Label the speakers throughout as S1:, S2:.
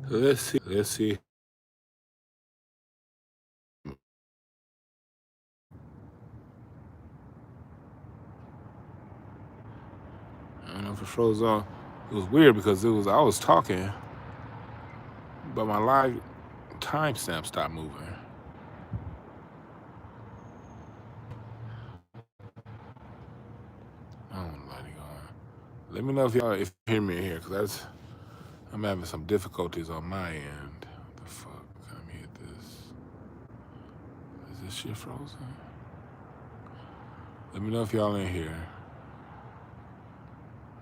S1: Let's see. Let's see. I don't know if it froze on. It was weird because I was talking, but my live timestamp stopped moving. I don't want to let it go on. Let me know if y'all hear me here, because I'm having some difficulties on my end. What the fuck? Let me hit this. Is this shit frozen? Let me know if y'all in here.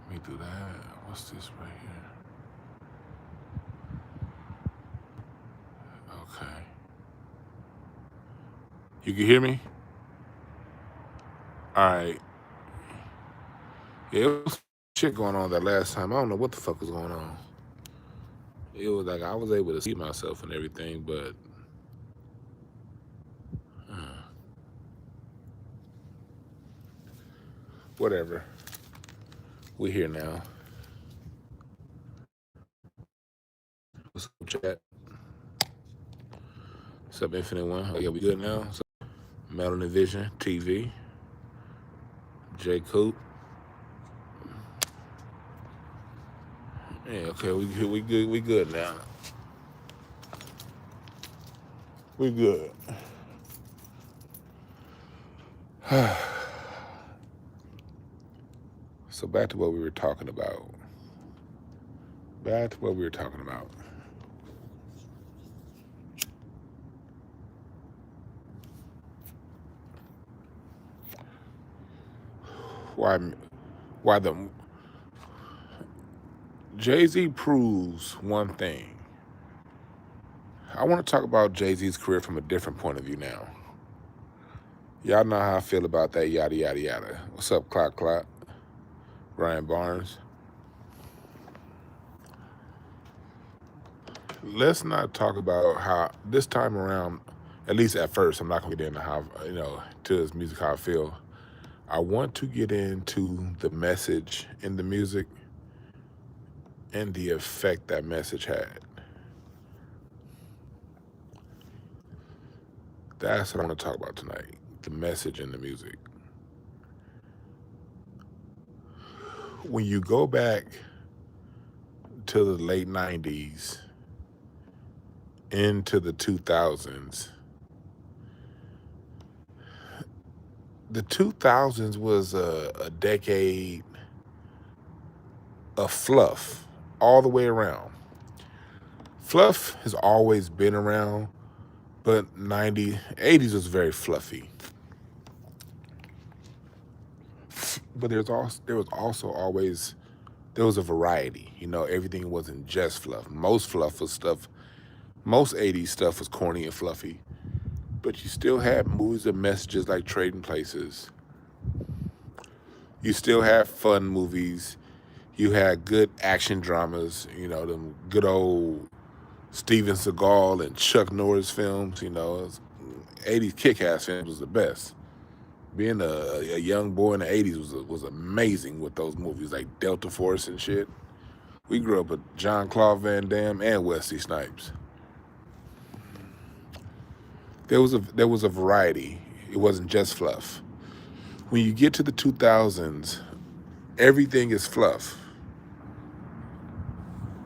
S1: Let me do that. What's this right here? Okay. You can hear me? All right. Yeah, it was shit going on that last time. I don't know what the fuck was going on. It was like I was able to see myself and everything, but whatever. We're here now. What's up, chat? What's up, Infinite One? Oh, yeah, we good now? So, Melanin Vision, TV, J. Coop. Yeah, okay, we good now. We good. So back to what we were talking about. Why the Jay-Z proves one thing. I want to talk about Jay-Z's career from a different point of view now. Y'all know how I feel about that yada yada yada. What's up, Clock Clock? Brian Barnes. Let's not talk about how this time around, at least at first, I'm not gonna get into how, to his music, how I feel. I want to get into the message in the music and the effect that message had. That's what I want to talk about tonight, the message in the music. When you go back to the late 90s into the 2000s, the 2000s was a decade of fluff all the way around. Fluff has always been around, but 80s was very fluffy. But there was also always a variety. Everything wasn't just fluff. Most 80s stuff was corny and fluffy. But you still had movies and messages like Trading Places. You still had fun movies. You had good action dramas, them good old Steven Seagal and Chuck Norris films, 80s kick-ass films was the best. Being a young boy in the 80s was amazing with those movies like Delta Force and shit. We grew up with Jean-Claude Van Damme and Wesley Snipes. There was a variety. It wasn't just fluff. When you get to the 2000s, everything is fluff.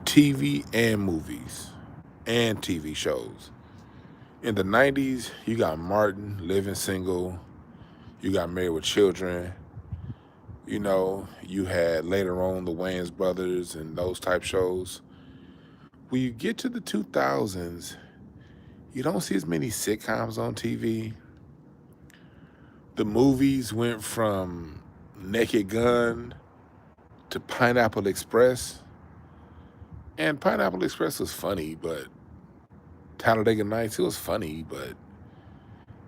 S1: TV and movies and TV shows. In the 90s, you got Martin, Living Single. You got Married with Children. You had later on the Wayans Brothers and those type shows. When you get to the 2000s, you don't see as many sitcoms on TV. The movies went from Naked Gun to Pineapple Express. And Pineapple Express was funny, but Talladega Nights, it was funny, but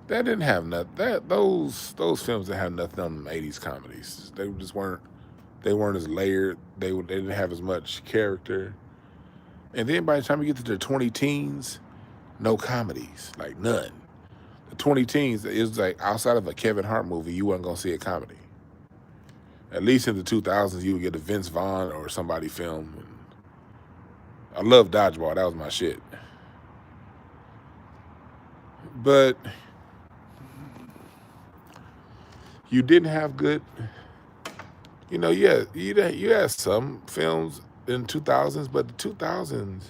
S1: that didn't have nothing. Those films didn't have nothing on the 80s comedies. They just weren't as layered. They didn't have as much character. And then by the time you get to the 20 teens, no comedies, like none. The 20 teens, it was like outside of a Kevin Hart movie, you weren't gonna see a comedy. At least in the 2000s, you would get a Vince Vaughn or somebody film. I love dodgeball. That was my shit. But you didn't have good, you had some films in 2000s, but the 2000s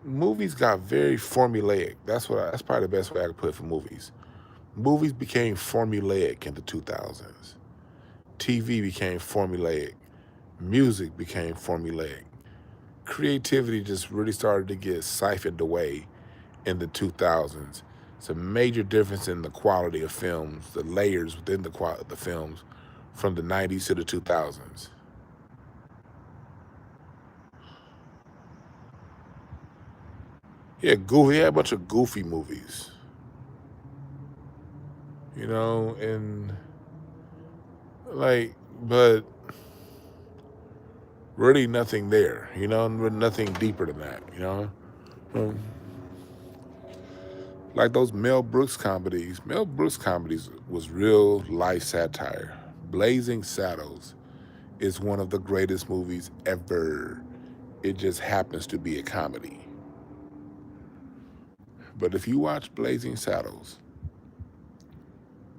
S1: movies got very formulaic. That's probably the best way I could put it for movies. Movies became formulaic in the 2000s. TV became formulaic. Music became formulaic. Creativity just really started to get siphoned away in the 2000s. It's a major difference in the quality of films, the layers within the films from the 90s to the 2000s. Yeah, goofy. He had a bunch of goofy movies, and but really nothing there, nothing deeper than that. Um, Like those Mel Brooks comedies. Mel Brooks comedies was real life satire. Blazing Saddles is one of the greatest movies ever. It just happens to be a comedy. But if you watch Blazing Saddles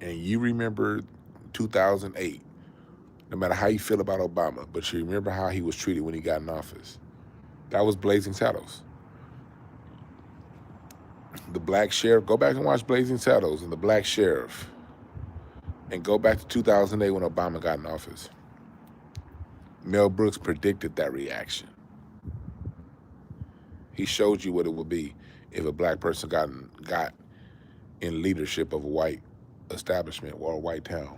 S1: and you remember 2008, no matter how you feel about Obama, but you remember how he was treated when he got in office, that was Blazing Saddles. The Black Sheriff, go back and watch Blazing Saddles and the Black Sheriff, and go back to 2008 when Obama got in office. Mel Brooks predicted that reaction. He showed you what it would be if a black person got in leadership of a white establishment or a white town.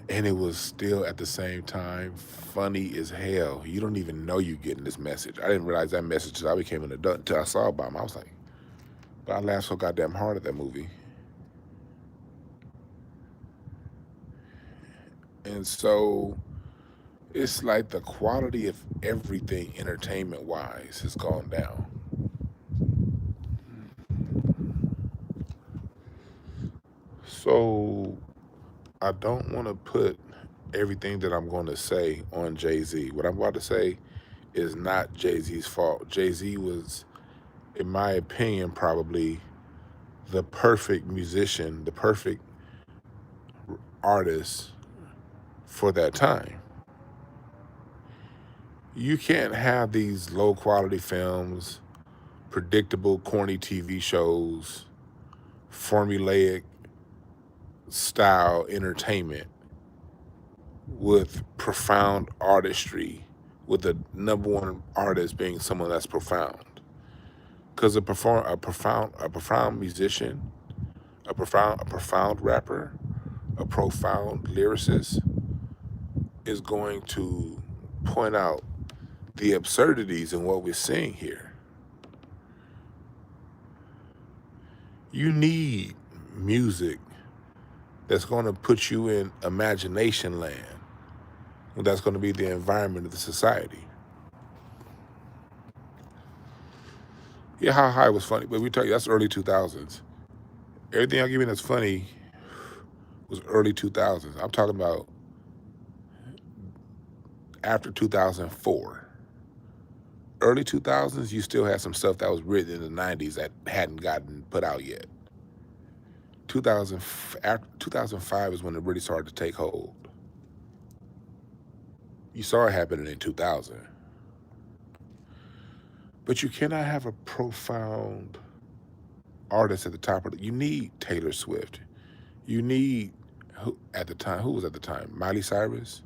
S1: And it was still at the same time funny as hell. You don't even know you're getting this message. I didn't realize that message until I became an adult, until I saw Obama. I was like, but I laughed so goddamn hard at that movie. And so it's like the quality of everything entertainment wise has gone down. So I don't want to put everything that I'm going to say on Jay-Z. What I'm about to say is not Jay-Z's fault. Jay-Z was, in my opinion, probably the perfect musician, the perfect artist for that time. You can't have these low quality films, predictable, corny TV shows, formulaic style entertainment with profound artistry, with the number one artist being someone that's profound. Because a profound musician, a profound rapper, a profound lyricist is going to point out the absurdities in what we're seeing here. You need music that's going to put you in imagination land. That's going to be the environment of the society. Yeah, How High was funny, but we tell you that's early 2000s. Everything I give you that's funny was early 2000s. I'm talking about after 2004. Early 2000s, you still had some stuff that was written in the 90s that hadn't gotten put out yet. 2005 is when it really started to take hold. You saw it happening in 2000. But you cannot have a profound artist at the top of it. You need Taylor Swift. You need, who was at the time? Miley Cyrus?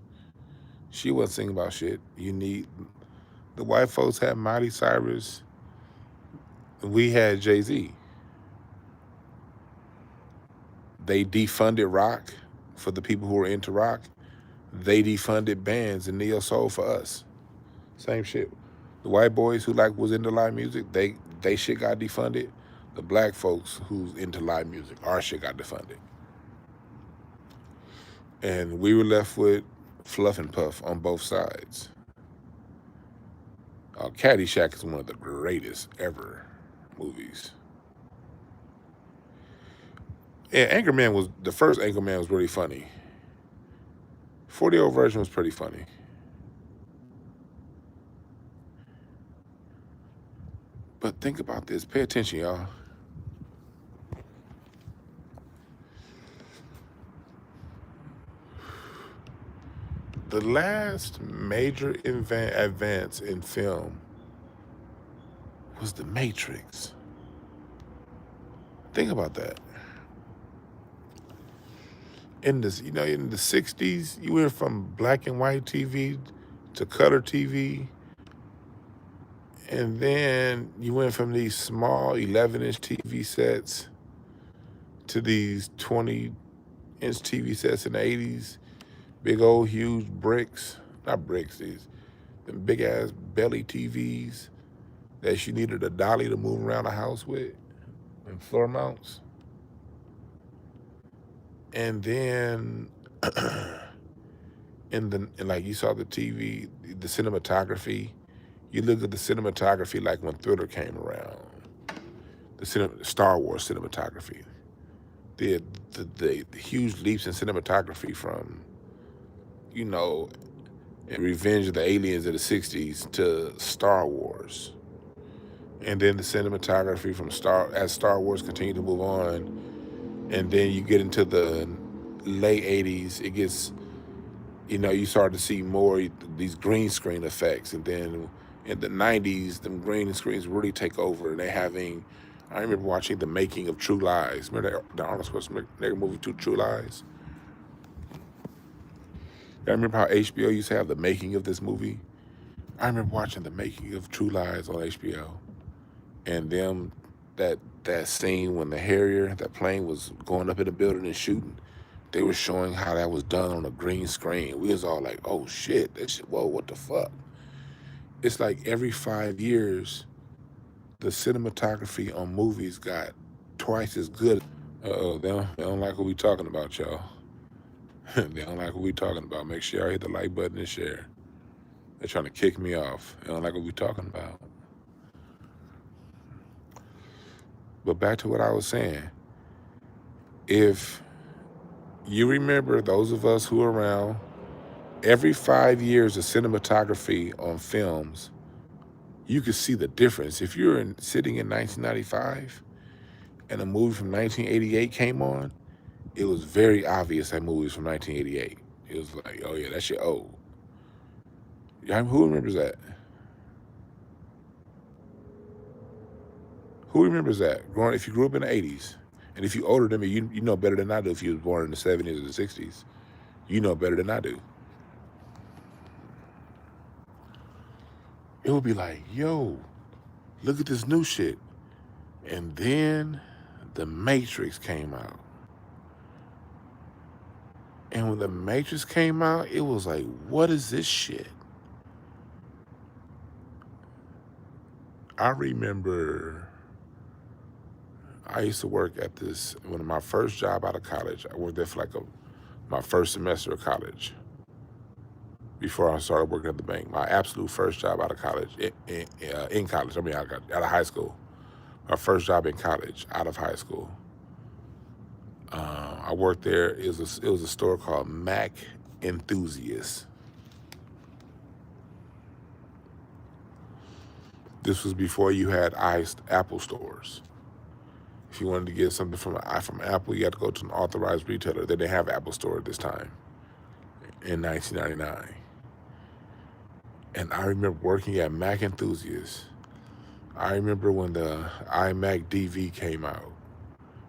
S1: She wasn't singing about shit. You need, the white folks had Miley Cyrus. We had Jay-Z. They defunded rock for the people who were into rock. They defunded bands and neo soul for us. Same shit. The white boys who was into live music, they shit got defunded. The black folks who's into live music, our shit got defunded. And we were left with fluff and puff on both sides. Caddyshack is one of the greatest ever movies. Yeah, the first Anchorman was really funny. 40-year-old version was pretty funny. But think about this. Pay attention, y'all. The last major advance in film was The Matrix. Think about that. In this, in the 60s, you went from black and white TV to color TV. And then you went from these small 11-inch TV sets to these 20-inch TV sets in the 80s. Big old huge bricks, not bricks, them big ass belly TVs that you needed a dolly to move around the house with, and floor mounts. And then like you saw the TV, the cinematography. You look at the cinematography like when Thriller came around, the Star Wars cinematography. The huge leaps in cinematography from, Revenge of the Aliens of the 60s to Star Wars. And then the cinematography from as Star Wars continued to move on. And then you get into the late 80s, it gets, you start to see more these green screen effects. And then in the 90s, them green screens really take over. And I remember watching The Making of True Lies. Remember the Arnold Schwarzenegger movie, True Lies? I remember how HBO used to have the making of this movie. I remember watching The Making of True Lies on HBO. And that scene when the Harrier, that plane, was going up in the building and shooting, they were showing how that was done on a green screen. We was all like, oh shit, that shit, whoa, what the fuck? It's like every 5 years, the cinematography on movies got twice as good. Uh-oh, they don't like what we talking about, y'all. They don't like what we talking about. Make sure y'all hit the like button and share. They're trying to kick me off. They don't like what we talking about. But back to what I was saying. If you remember, those of us who are around, every 5 years of cinematography on films, you could see the difference. If you're sitting in 1995 and a movie from 1988 came on, it was very obvious that movie was from 1988. It was like, oh yeah, that shit old. Who remembers that? Who remembers that? If you grew up in the 80s, and if you older than me, you know better than I do. If you was born in the 70s or the 60s, you know better than I do. It would be like, yo, look at this new shit. And then The Matrix came out. And when The Matrix came out, it was like, what is this shit? I remember I used to work at one of my first job out of college. I worked there for my first semester of college before I started working at the bank. My absolute first job out of college, in college. I mean, out of high school. My first job in college, out of high school. I worked there. It was a store called Mac Enthusiast. This was before you had Apple stores. If you wanted to get something from Apple, you had to go to an authorized retailer. They didn't have Apple Store at this time in 1999. And I remember working at Mac Enthusiast. I remember when the iMac DV came out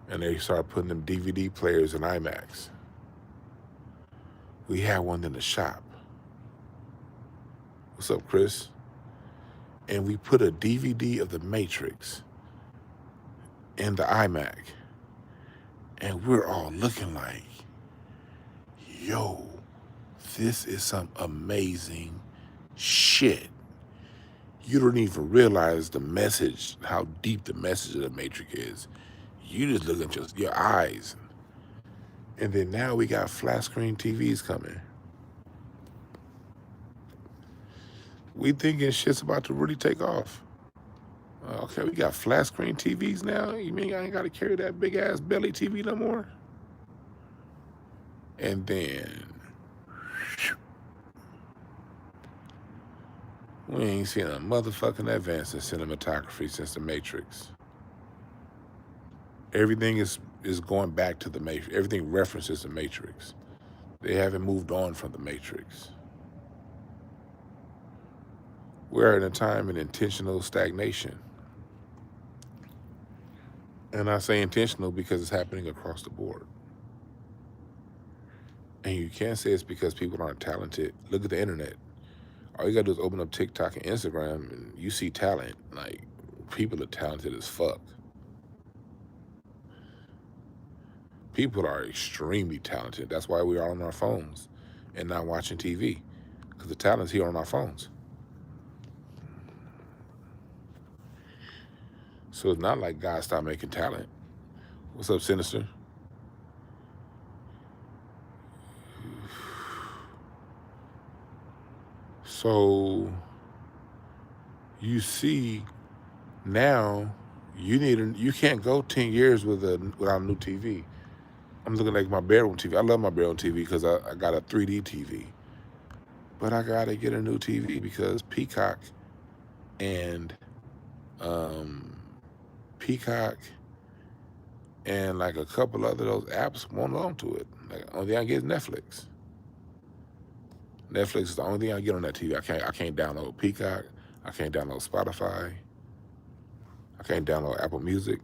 S1: and they started putting them DVD players in iMacs. We had one in the shop. What's up, Chris? And we put a DVD of The Matrix in the iMac. And we're all looking like, yo, this is some amazing shit. You don't even realize the message, how deep the message of The Matrix is. You just look at your eyes. And then now we got flat screen TVs coming. We thinking shit's about to really take off. Okay, we got flat screen TVs now? You mean I ain't got to carry that big ass belly TV no more? And then We ain't seen a motherfucking advance in cinematography since the Matrix. Everything is going back to the Matrix. Everything references the Matrix. They haven't moved on from the Matrix. We're in a time of intentional stagnation. And I say intentional because it's happening across the board. And you can't say it's because people aren't talented. Look at the internet. All you gotta do is open up TikTok and Instagram and you see talent. Like, people are talented as fuck. People are extremely talented. That's why we are on our phones and not watching TV. Because the talent's here on our phones. So it's not like God stopped making talent. What's up, Sinister? So you see now you can't go 10 years without a new TV. I'm looking at my bedroom TV. I love my bedroom TV because I got a 3D TV. But I gotta get a new TV because Peacock and like a couple other those apps won't go onto it. Like, only thing I get is Netflix. Netflix is the only thing I get on that TV. I can't download Peacock. I can't download Spotify. I can't download Apple Music.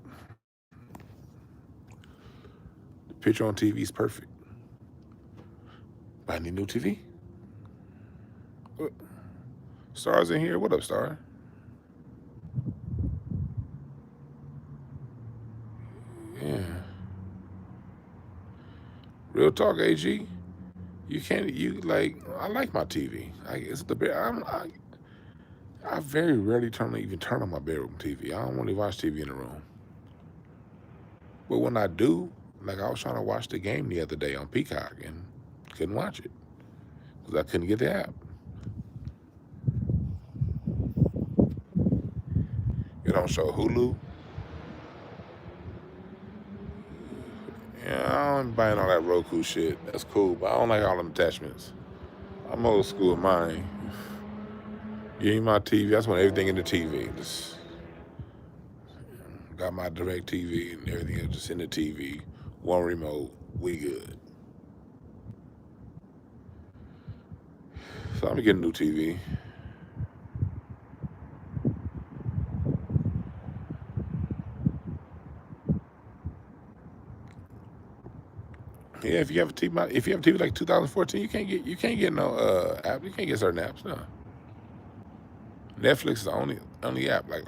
S1: The picture on TV is perfect. But I need a new TV. Star's in here. What up, Star? Yeah. Real talk, AG. I like my TV. I very rarely even turn on my bedroom TV. I don't really watch TV in the room. But when I do, like I was trying to watch the game the other day on Peacock and couldn't watch it because I couldn't get the app. It don't show Hulu. Yeah, I don't buying all that Roku shit. That's cool, but I don't like all them attachments. I'm old school with mine. Give me my TV. I just want everything in the TV. Just got my direct TV and everything else just in the TV. One remote. We good. So I'm gonna get a new TV. Yeah, if you have a TV like 2014, you can't get no app. You can't get certain apps. No. Netflix is the only app. Like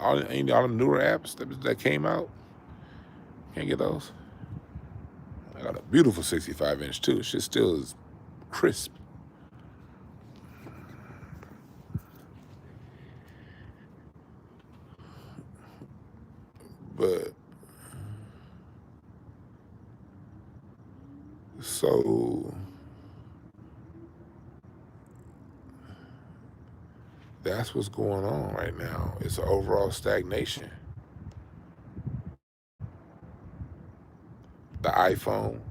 S1: all the newer apps that came out, can't get those. I got a beautiful 65-inch too. Shit still is crisp. But so that's what's going on right now. It's an overall stagnation. The iPhone,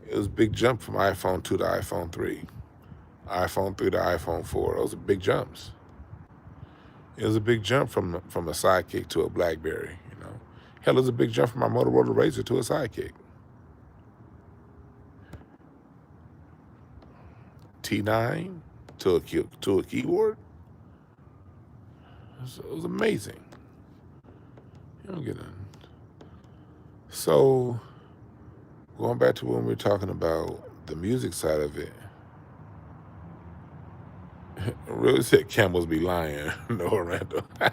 S1: it was a big jump from iPhone 2 to iPhone 3. iPhone 3 to iPhone 4. Those are big jumps. It was a big jump from a Sidekick to a BlackBerry, you know. Hell, it was a big jump from my Motorola Razr to a Sidekick. T9 to a keyboard. It was amazing. You don't get it. So, going back to when we were talking about the music side of it, really said camels be lying. No, Randall. Yeah,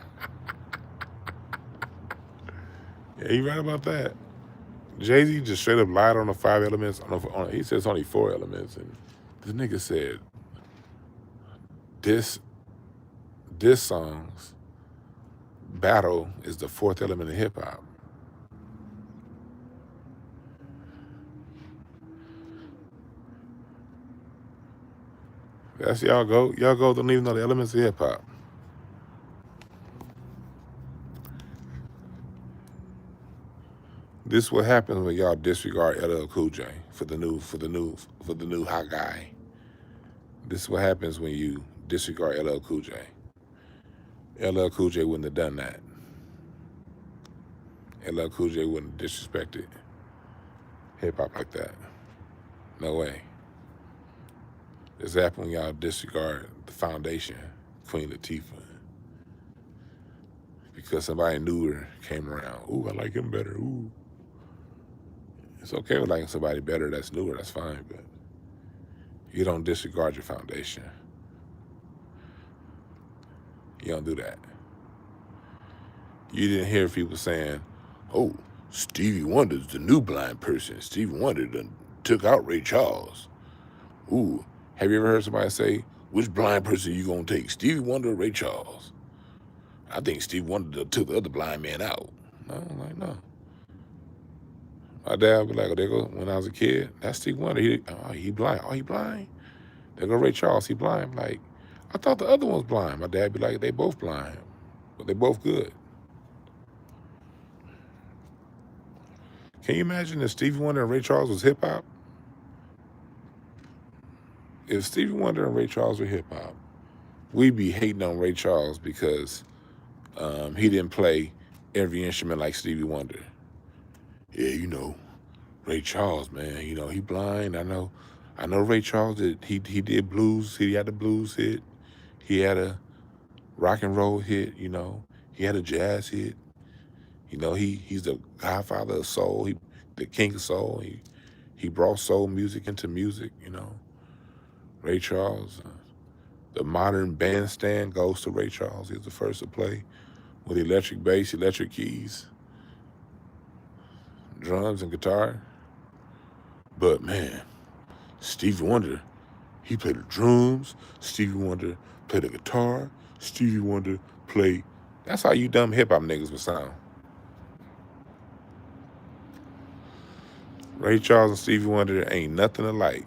S1: he right about that. Jay-Z just straight up lied on the 5 elements. He says only 4 elements, and this nigga said this song's battle is the 4th element of hip hop. That's y'all go. Y'all go don't even know the elements of hip hop. This is what happens when y'all disregard LL Cool J for the new hot guy. This is what happens when you disregard LL Cool J. LL Cool J wouldn't have done that. LL Cool J wouldn't have disrespected hip-hop like that. No way. This happened when y'all disregard the foundation, Queen Latifah. Because somebody newer came around. Ooh, I like him better. Ooh. It's okay with liking somebody better that's newer, that's fine, but you don't disregard your foundation. You don't do that. You didn't hear people saying, oh, Stevie Wonder's the new blind person. Stevie Wonder done took out Ray Charles. Ooh, have you ever heard somebody say, which blind person you gonna take, Stevie Wonder or Ray Charles? I think Stevie Wonder took the other blind man out. No, I'm like, no. My dad would be like, oh, there go, when I was a kid, that's Stevie Wonder. He blind. Oh, he blind? There go Ray Charles, he blind. I'm like, I thought the other one's blind. My dad be like, they both blind, but they both good. Can you imagine if Stevie Wonder and Ray Charles was hip-hop? If Stevie Wonder and Ray Charles were hip-hop, we'd be hating on Ray Charles because he didn't play every instrument like Stevie Wonder. Yeah, you know, Ray Charles, man, you know, he blind. I know Ray Charles he did blues. He had a blues hit. He had a rock and roll hit, you know. He had a jazz hit. You know, he's the godfather of soul. The king of soul. He brought soul music into music, you know. Ray Charles. The modern bandstand goes to Ray Charles. He was the first to play with electric bass, electric keys, drums, and guitar. But man, Stevie Wonder, he played the drums. Stevie Wonder played the guitar. Stevie Wonder played. That's how you dumb hip-hop niggas would sound. Ray Charles and Stevie Wonder ain't nothing alike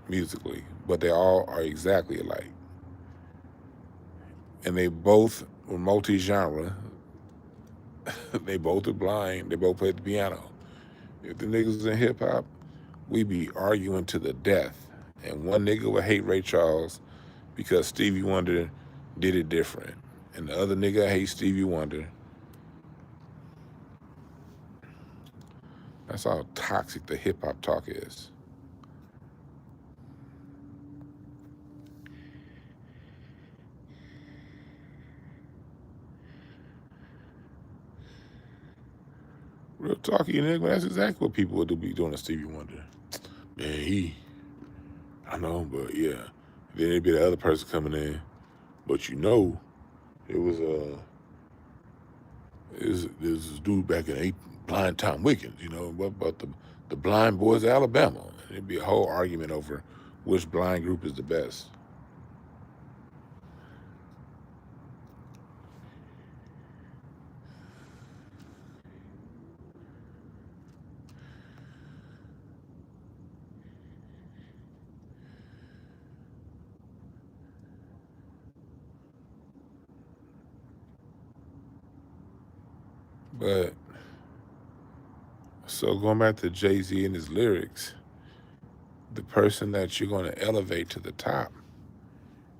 S1: musically, but they all are exactly alike. And they both were multi-genre. They both are blind. They both played the piano. If the niggas was in hip-hop, we'd be arguing to the death. And one nigga would hate Ray Charles because Stevie Wonder did it different. And the other nigga hates Stevie Wonder. That's how toxic the hip-hop talk is. Real talk, you nigga, that's exactly what people would be doing to Stevie Wonder. Man, I know, but yeah. Then it'd be the other person coming in. But you know, it was this dude back in Blind Tom Wiggins, you know, what about the blind boys of Alabama? And it'd be a whole argument over which blind group is the best. But so going back to Jay-Z and his lyrics, the person that you're going to elevate to the top,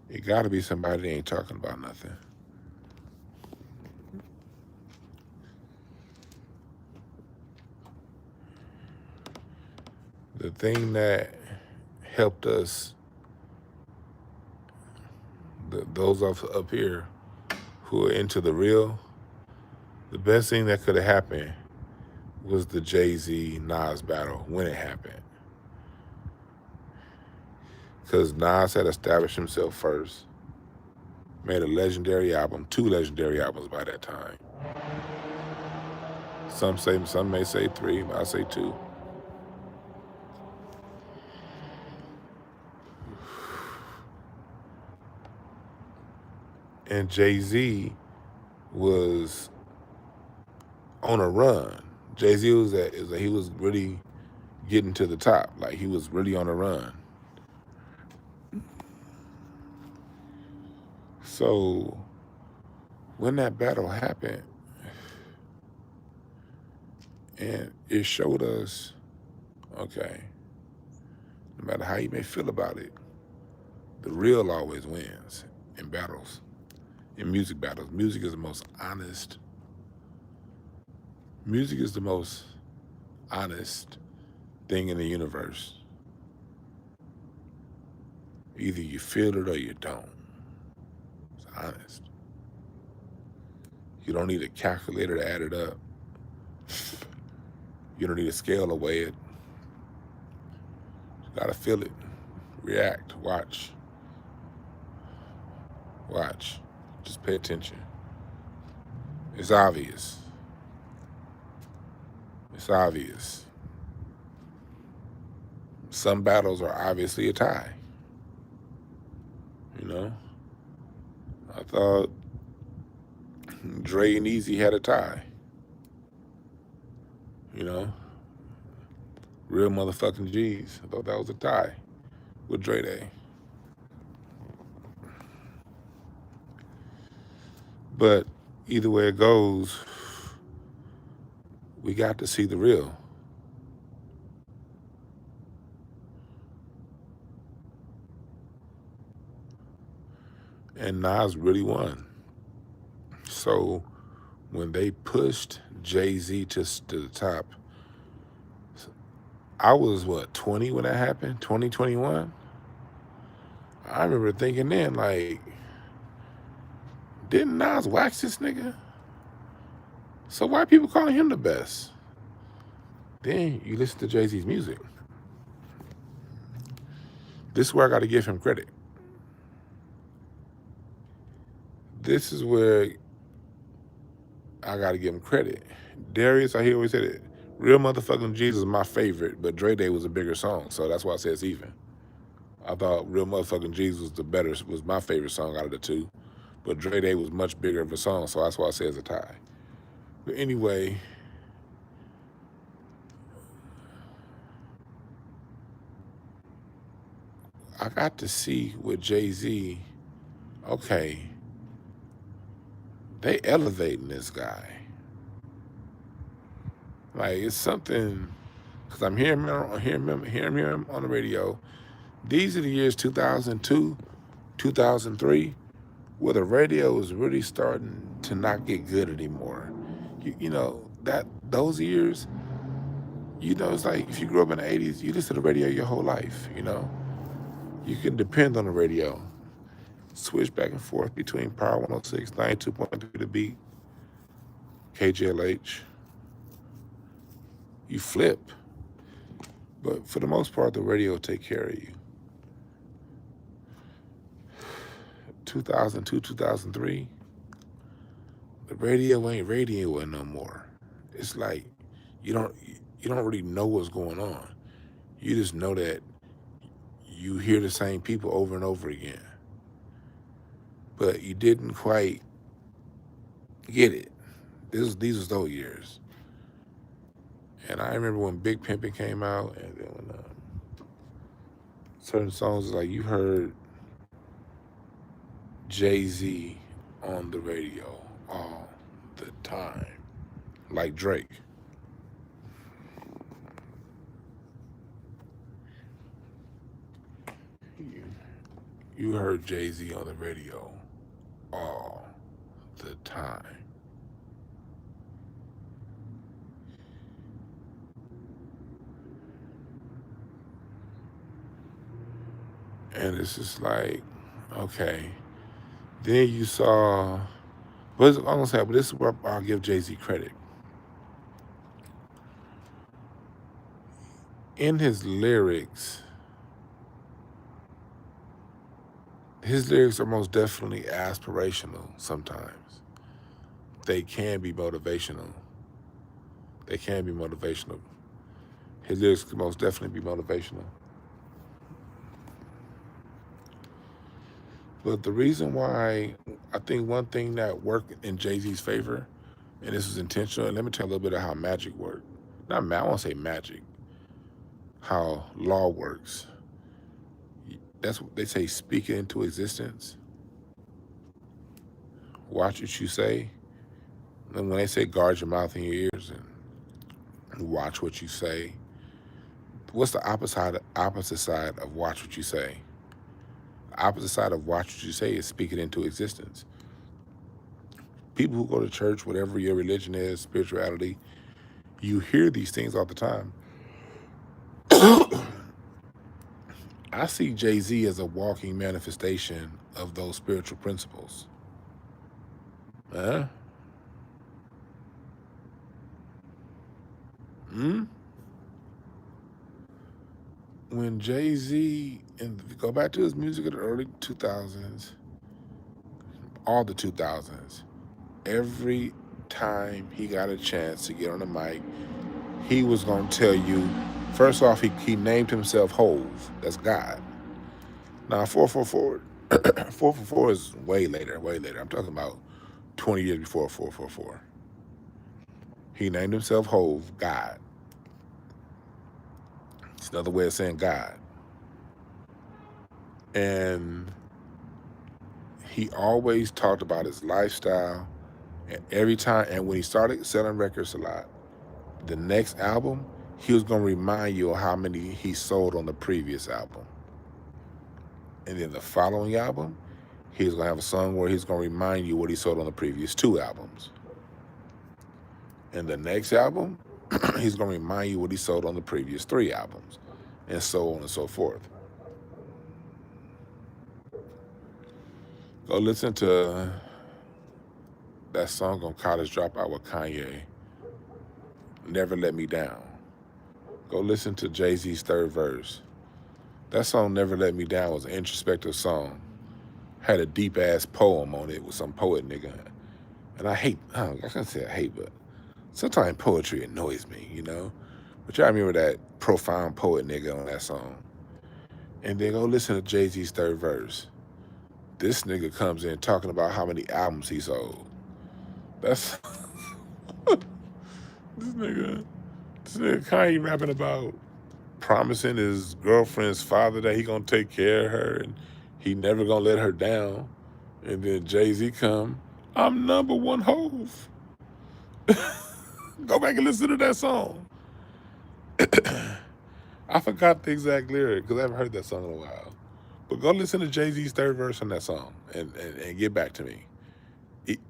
S1: it got to be somebody that ain't talking about nothing. The thing that helped us, those up here who are into the real, the best thing that could have happened was the Jay-Z Nas battle when it happened. Because Nas had established himself first, made a legendary album, 2 legendary albums by that time. Some may say 3, but I say 2. And Jay-Z was on a run. Jay-Z he was really getting to the top. Like, he was really on a run. So when that battle happened, and it showed us, okay, no matter how you may feel about it, The real always wins in battles, in music battles. Music is the most honest. Music is the most honest thing in the universe. Either you feel it or you don't. It's honest. You don't need a calculator to add it up. You don't need a scale to weigh it. You gotta feel it. React. Watch. Watch. Just pay attention. It's obvious. It's obvious. Some battles are obviously a tie. You know? I thought Dre and Easy had a tie. You know? Real motherfucking G's. I thought that was a tie with Dre Day. But either way it goes, we got to see the real. And Nas really won. So when they pushed Jay-Z to the top, I was, 20 when that happened? 2021? I remember thinking then, like, didn't Nas wax this nigga? So why are people calling him the best? Then you listen to Jay-Z's music. This is where I got to give him credit. This is where I got to give him credit. Darius, I hear always said it. Real motherfucking Jesus is my favorite, but Dre Day was a bigger song, so that's why I said it's even. I thought Real motherfucking Jesus was my favorite song out of the two, but Dre Day was much bigger of a song, so that's why I say it's a tie. But anyway, I got to see with Jay-Z, okay, they elevating this guy. Like, it's something, because I'm hearing him on the radio. These are the years 2002, 2003, where the radio is really starting to not get good anymore. You know, those years, you know, it's like if you grew up in the 80s, you listen to the radio your whole life, you know. You can depend on the radio. Switch back and forth between Power 106, 92.3 The Beat, KGLH. You flip. But for the most part, the radio will take care of you. 2002, 2003, the radio ain't radioing no more. It's like you don't really know what's going on. You just know that you hear the same people over and over again. But you didn't quite get it. These was those years. And I remember when Big Pimpin' came out, and then when certain songs, like you heard Jay-Z on the radio all the time, like Drake. You heard Jay-Z on the radio all the time. And it's just like, okay. Then you saw, but I'm gonna say, but this is where I'll give Jay-Z credit. In his lyrics are most definitely aspirational sometimes. They can be motivational. His lyrics can most definitely be motivational. But the reason why I think one thing that worked in Jay-Z's favor, and this was intentional, and let me tell you a little bit of how magic worked. I won't say magic, how law works. That's what they say, speak it into existence. Watch what you say. And when they say guard your mouth and your ears and watch what you say, what's the opposite side of watch what you say? The opposite side of watch what you say is speak it into existence. People who go to church, whatever your religion is, spirituality, you hear these things all the time. I see Jay-Z as a walking manifestation of those spiritual principles. Huh? When Jay-Z, and go back to his music of the early 2000s, all the 2000s, every time he got a chance to get on the mic, he was going to tell you, first off, he named himself Hove. That's God. Now, 444, 444 is way later. I'm talking about 20 years before 444. He named himself Hove, God. It's another way of saying God. And he always talked about his lifestyle. And every time, and when he started selling records a lot, the next album, he was going to remind you of how many he sold on the previous album. And then the following album, he's going to have a song where he's going to remind you what he sold on the previous 2 albums. And the next album, he's going to remind you what he sold on the previous 3 albums, and so on and so forth. Go listen to that song on College Dropout with Kanye, Never Let Me Down. Go listen to Jay-Z's 3rd verse. That song, Never Let Me Down, was an introspective song. Had a deep-ass poem on it with some poet nigga. And I can't say I hate, but sometimes poetry annoys me, you know? But y'all remember that profound poet nigga on that song. And then go listen to Jay-Z's 3rd verse. This nigga comes in talking about how many albums he sold. That's... This nigga Kanye rapping about promising his girlfriend's father that he gonna take care of her and he never gonna let her down. And then Jay-Z come, I'm number 1 Hove. Go back and listen to that song. I forgot the exact lyric because I haven't heard that song in a while. But go listen to Jay-Z's 3rd verse on that song and get back to me.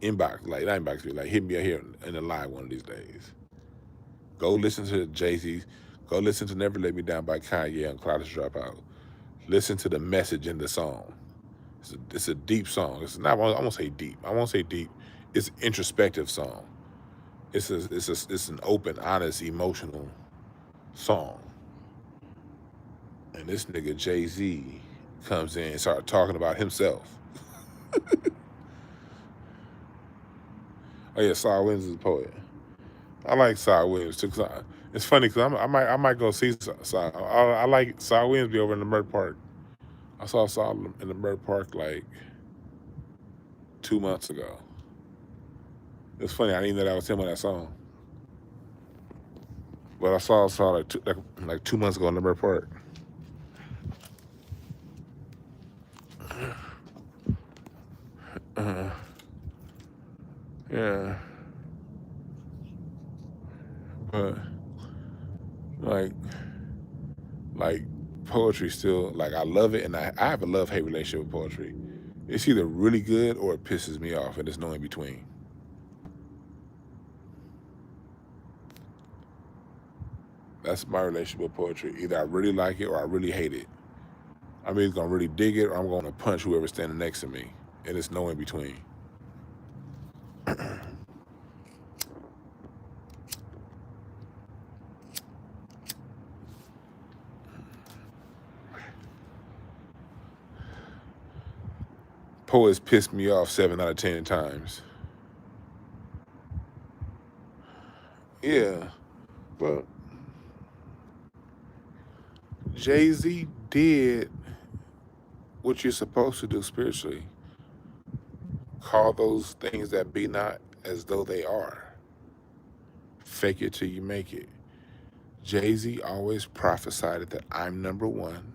S1: Inbox, like not inbox me, like hit me out here in the live one of these days. Go listen to Jay-Z's. Go listen to Never Let Me Down by Kanye on College Dropout. Listen to the message in the song. It's a deep song. It's not. I won't say deep. It's an introspective song. It's an open, honest, emotional song. And this nigga Jay-Z comes in and starts talking about himself. Oh yeah, Saul Williams is a poet. I like Saul Williams too. It's funny because I might go see Saul. I like Saul Williams be over in the Mert Park. I saw Saul in the Mert Park like 2 months ago. It's funny, I didn't know that was him on that song. But I saw like 2 months ago in the Mert Park. Yeah. But like poetry still, like I love it, and I have a love-hate relationship with poetry. It's either really good or it pisses me off, and there's no in between. That's my relationship with poetry. Either I really like it or I really hate it. I'm either gonna really dig it or I'm gonna punch whoever's standing next to me, and it's no in between. Poets piss me off 7 out of 10 times. Yeah, but Jay-Z did what you're supposed to do spiritually. Call those things that be not as though they are. Fake it till you make it. Jay-Z always prophesied that I'm number 1.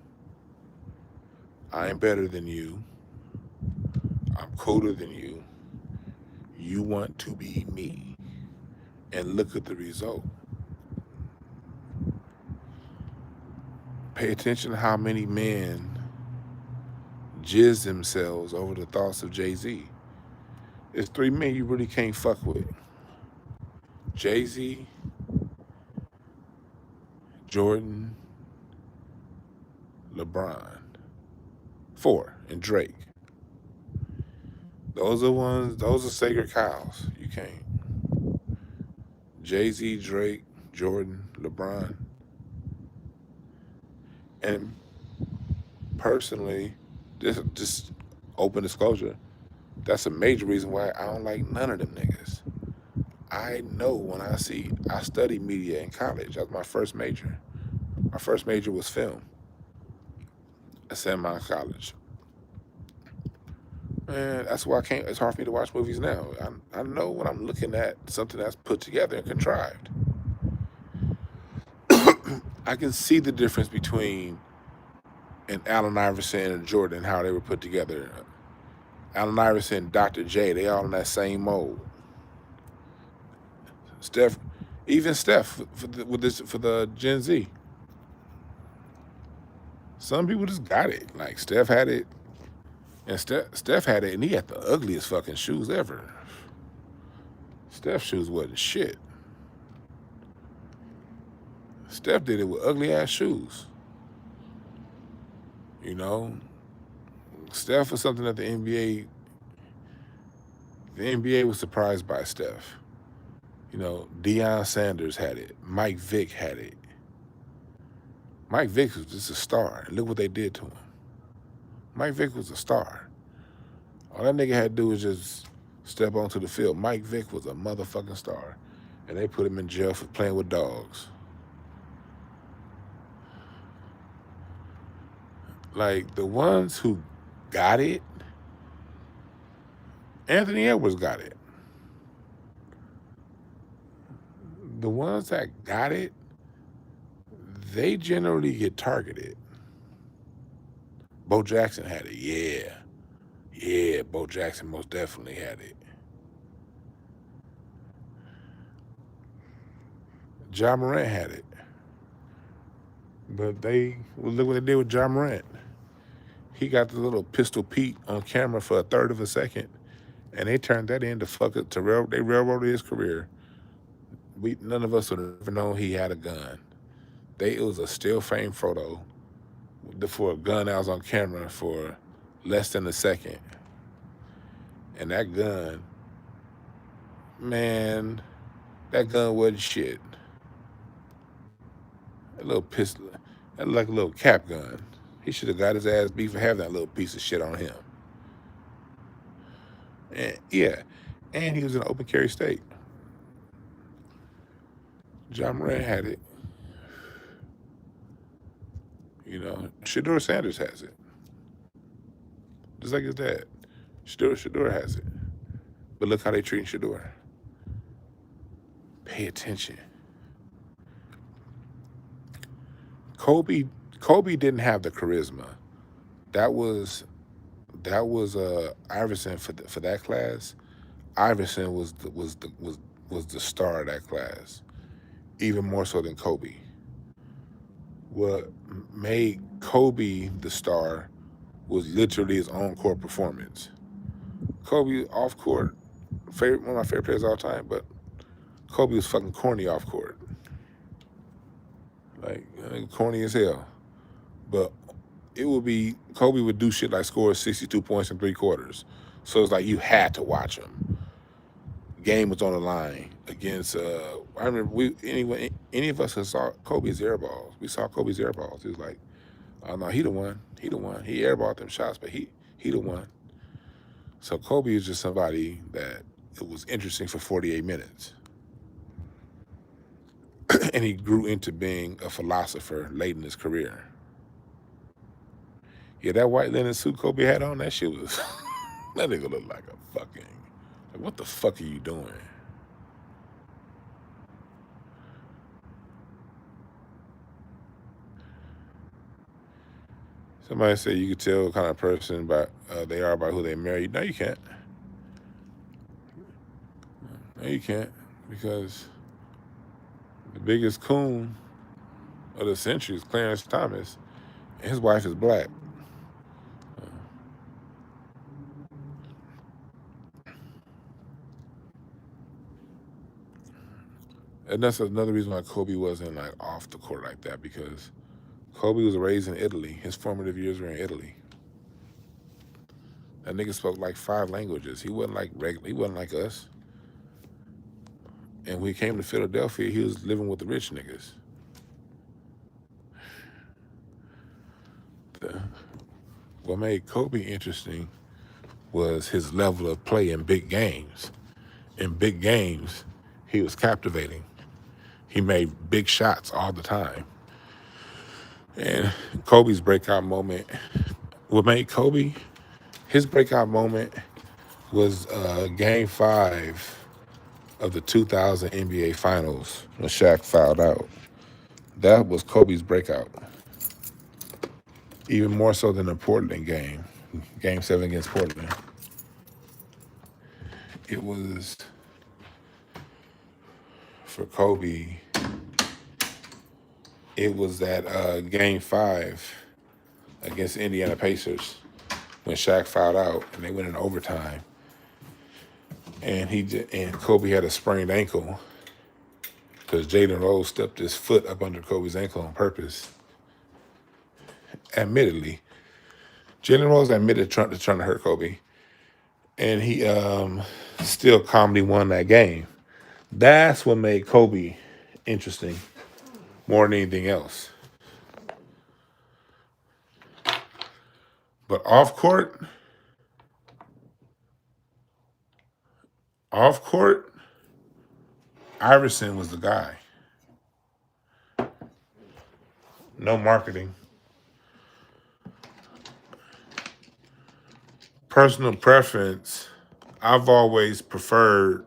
S1: I'm better than you. I'm cooler than you. You want to be me. And look at the result. Pay attention to how many men jizz themselves over the thoughts of Jay-Z. There's three men you really can't fuck with. Jay-Z, Jordan, LeBron. Four, and Drake. Those are sacred cows. You can't. Jay-Z, Drake, Jordan, LeBron. And personally, just open disclosure, that's a major reason why I don't like none of them niggas. I know when I studied media in college. That was my first major. My first major was film at San Mountain College. Man, that's why it's hard for me to watch movies now. I know when I'm looking at something that's put together and contrived. I can see the difference between an Allen Iverson and Jordan, how they were put together. Allen Iverson, Dr. J, they all in that same mold. Steph for the Gen Z. Some people just got it. Like Steph had it, and Steph had it, and he had the ugliest fucking shoes ever. Steph's shoes wasn't shit. Steph did it with ugly ass shoes. You know, Steph was something that the NBA was surprised by Steph. You know, Deion Sanders had it. Mike Vick had it. Mike Vick was just a star. Look what they did to him. Mike Vick was a star. All that nigga had to do was just step onto the field. Mike Vick was a motherfucking star. And they put him in jail for playing with dogs. Like, the ones who got it, Anthony Edwards got it. The ones that got it, they generally get targeted. Bo Jackson had it, yeah. Yeah, Bo Jackson most definitely had it. Ja Morant had it. But look what they did with Ja Morant. He got the little Pistol Pete on camera for a third of a second, and they turned that into they railroaded his career. None of us would have ever known he had a gun. It was a still frame photo for a gun that was on camera for less than a second. And that gun, man, that gun wasn't shit. That little pistol, that looked like a little cap gun. He should have got his ass beat for having that little piece of shit on him. And yeah, and he was in an open carry state. Ja Morant had it. You know, Shedeur Sanders has it. Just like his dad. Shedeur has it. But look how they treat Shedeur. Pay attention. Kobe didn't have the charisma. That was Iverson for that class. Iverson was the star of that class, even more so than Kobe. What made Kobe the star was literally his on court performance. Kobe off court, one of my favorite players of all time, but Kobe was fucking corny off court. Like, corny as hell. But Kobe would do shit like score 62 points in 3 quarters. So it's like you had to watch him. Game was on the line against, I remember any of us that saw Kobe's air balls. We saw Kobe's air balls. He was like, oh no, he the one. He airballed them shots, but he the one. So Kobe is just somebody that it was interesting for 48 minutes. And he grew into being a philosopher late in his career. Yeah, that white linen suit Kobe had on, that shit was, that nigga looked like a fucking, like, what the fuck are you doing? Somebody said you could tell what kind of person they are by who they marry. No, you can't. No, you can't, because the biggest coon of the century is Clarence Thomas, and his wife is black. And that's another reason why Kobe wasn't like off the court like that, because Kobe was raised in Italy. His formative years were in Italy. That nigga spoke like 5 languages. He wasn't like regular. He wasn't like us. And when he came to Philadelphia, he was living with the rich niggas. What made Kobe interesting was his level of play in big games. In big games, he was captivating. He made big shots all the time. And Kobe's breakout moment, what made Kobe, his breakout moment was Game 5 of the 2000 NBA Finals when Shaq fouled out. That was Kobe's breakout. Even more so than the Portland game, Game 7 against Portland. It was, for Kobe, it was that Game 5 against the Indiana Pacers when Shaq fouled out and they went in overtime. And Kobe had a sprained ankle because Jalen Rose stepped his foot up under Kobe's ankle on purpose. Admittedly, Jalen Rose admitted trying to hurt Kobe, and he still calmly won that game. That's what made Kobe interesting more than anything else. But off court, Iverson was the guy. No marketing. Personal preference, I've always preferred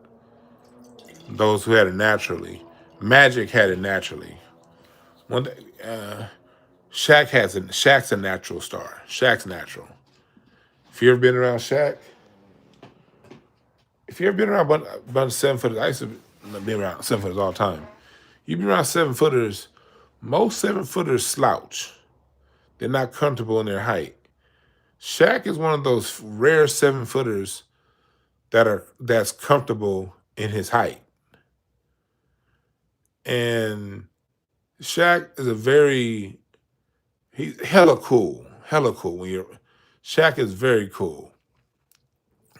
S1: those who had it naturally. Magic had it naturally. Shaq's a natural star. Shaq's natural. If you ever been around Shaq, if you ever been around a bunch of 7-footers, I used to be around 7-footers all the time. You be around 7-footers, most 7-footers slouch. They're not comfortable in their height. Shaq is one of those rare 7-footers that's comfortable in his height. And Shaq is he's hella cool. Shaq is very cool.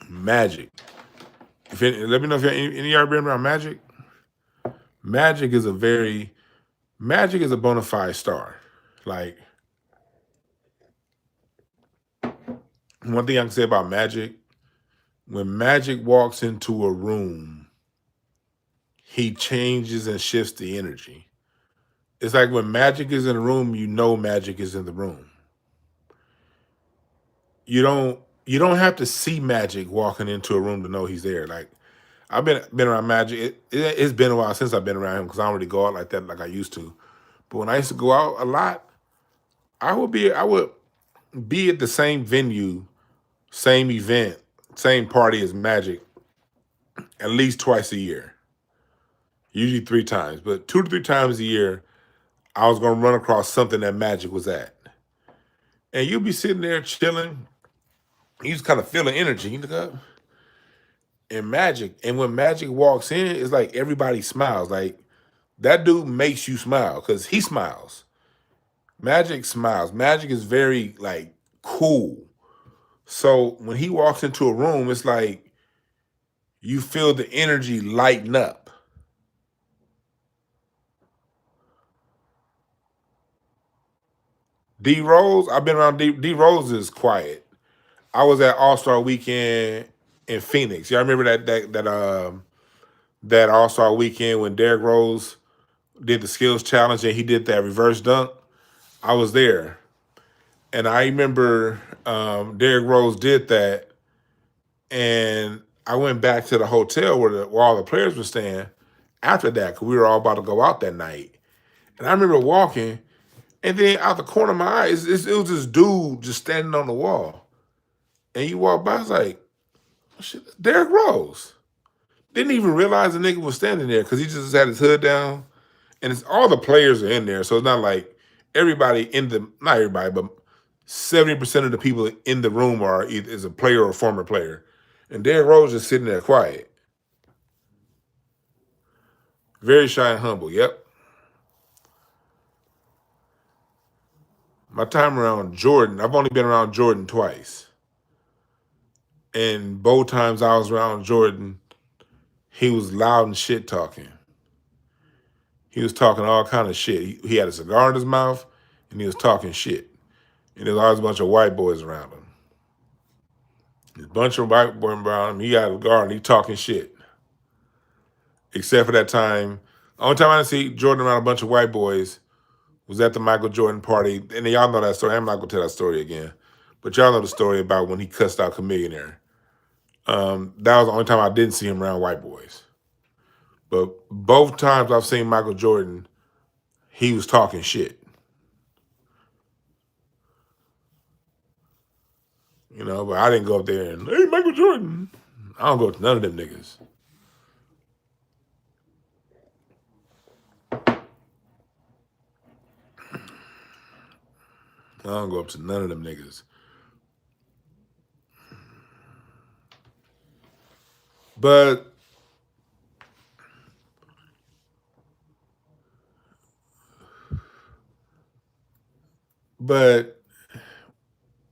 S1: Magic. Let me know if any of y'all been around Magic. Magic is a bona fide star. Like, one thing I can say about Magic, when Magic walks into a room, he changes and shifts the energy. It's like when Magic is in a room, you know Magic is in the room. You don't have to see Magic walking into a room to know he's there. Like, I've been around Magic. It's been a while since I've been around him because I don't really go out like that like I used to. But when I used to go out a lot, I would be at the same venue, same event, same party as Magic at least twice a year. Usually 3 times, but 2 to 3 times a year, I was gonna run across something that Magic was at. And you'll be sitting there chilling. You just kind of feel the energy. You look up. And when Magic walks in, it's like everybody smiles. Like, that dude makes you smile because he smiles. Magic smiles. Magic is very, like, cool. So when he walks into a room, it's like you feel the energy lighten up. D Rose, I've been around D Rose is quiet. I was at All-Star Weekend in Phoenix. Y'all remember that All-Star Weekend when Derrick Rose did the skills challenge and he did that reverse dunk? I was there. And I remember Derrick Rose did that, and I went back to the hotel where all the players were staying after that because we were all about to go out that night. And I remember walking, and then out the corner of my eye, it was this dude just standing on the wall. And you walk by, I was like, shit, Derrick Rose. Didn't even realize the nigga was standing there because he just had his hood down. And all the players are in there, so it's not like not everybody, but 70% of the people in the room is a player or a former player. And Derrick Rose just sitting there quiet. Very shy and humble. Yep. My time around Jordan, I've only been around Jordan twice. And both times I was around Jordan, he was loud and shit talking. He was talking all kind of shit. He had a cigar in his mouth, and he was talking shit. And there was always a bunch of white boys around him. There's a bunch of white boys around him. He had a cigar, and he talking shit. Except for that time, the only time I didn't see Jordan around a bunch of white boys was at the Michael Jordan party. And y'all know that story. I'm not going to tell that story again. But y'all know the story about when he cussed out Chamillionaire. That was the only time I didn't see him around white boys. But both times I've seen Michael Jordan, he was talking shit. You know, but I didn't go up there and, hey, Michael Jordan. I don't go to none of them niggas. I don't go up to none of them niggas. But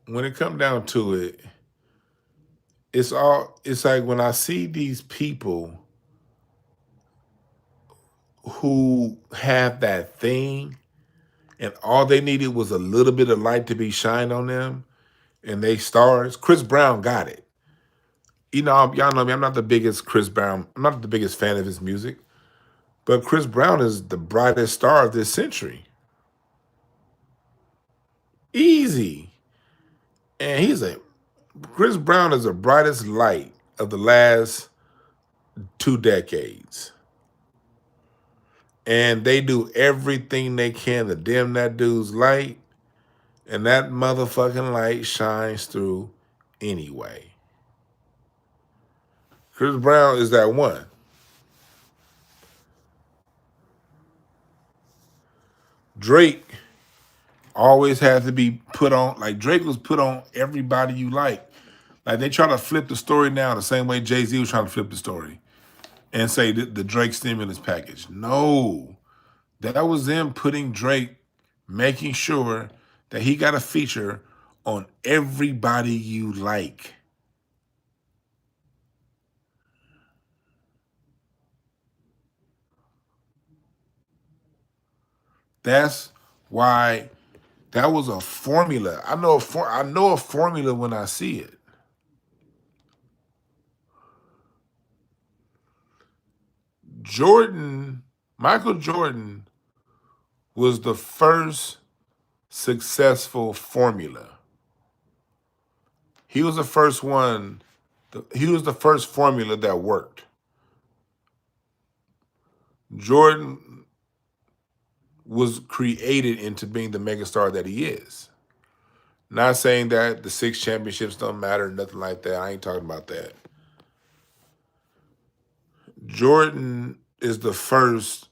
S1: when it comes down to it, it's like when I see these people who have that thing and all they needed was a little bit of light to be shined on them and they stars. Chris Brown got it. You know, y'all know me, I'm not the biggest Chris Brown, I'm not the biggest fan of his music, but Chris Brown is the brightest star of this century. Easy. And Chris Brown is the brightest light of the last 2 decades. And they do everything they can to dim that dude's light. And that motherfucking light shines through anyway. Chris Brown is that one. Drake always had to be put on, like Drake was put on everybody you like. Like they try to flip the story now the same way Jay-Z was trying to flip the story and say the Drake stimulus package. No, that was them putting Drake, making sure that he got a feature on everybody you like. That's why that was a formula. I know a formula when I see it. Michael Jordan was the first successful formula. He was the first one. He was the first formula that worked. Jordan was created into being the megastar that he is. Not saying that the 6 championships don't matter, nothing like that. I ain't talking about that. Jordan is the first,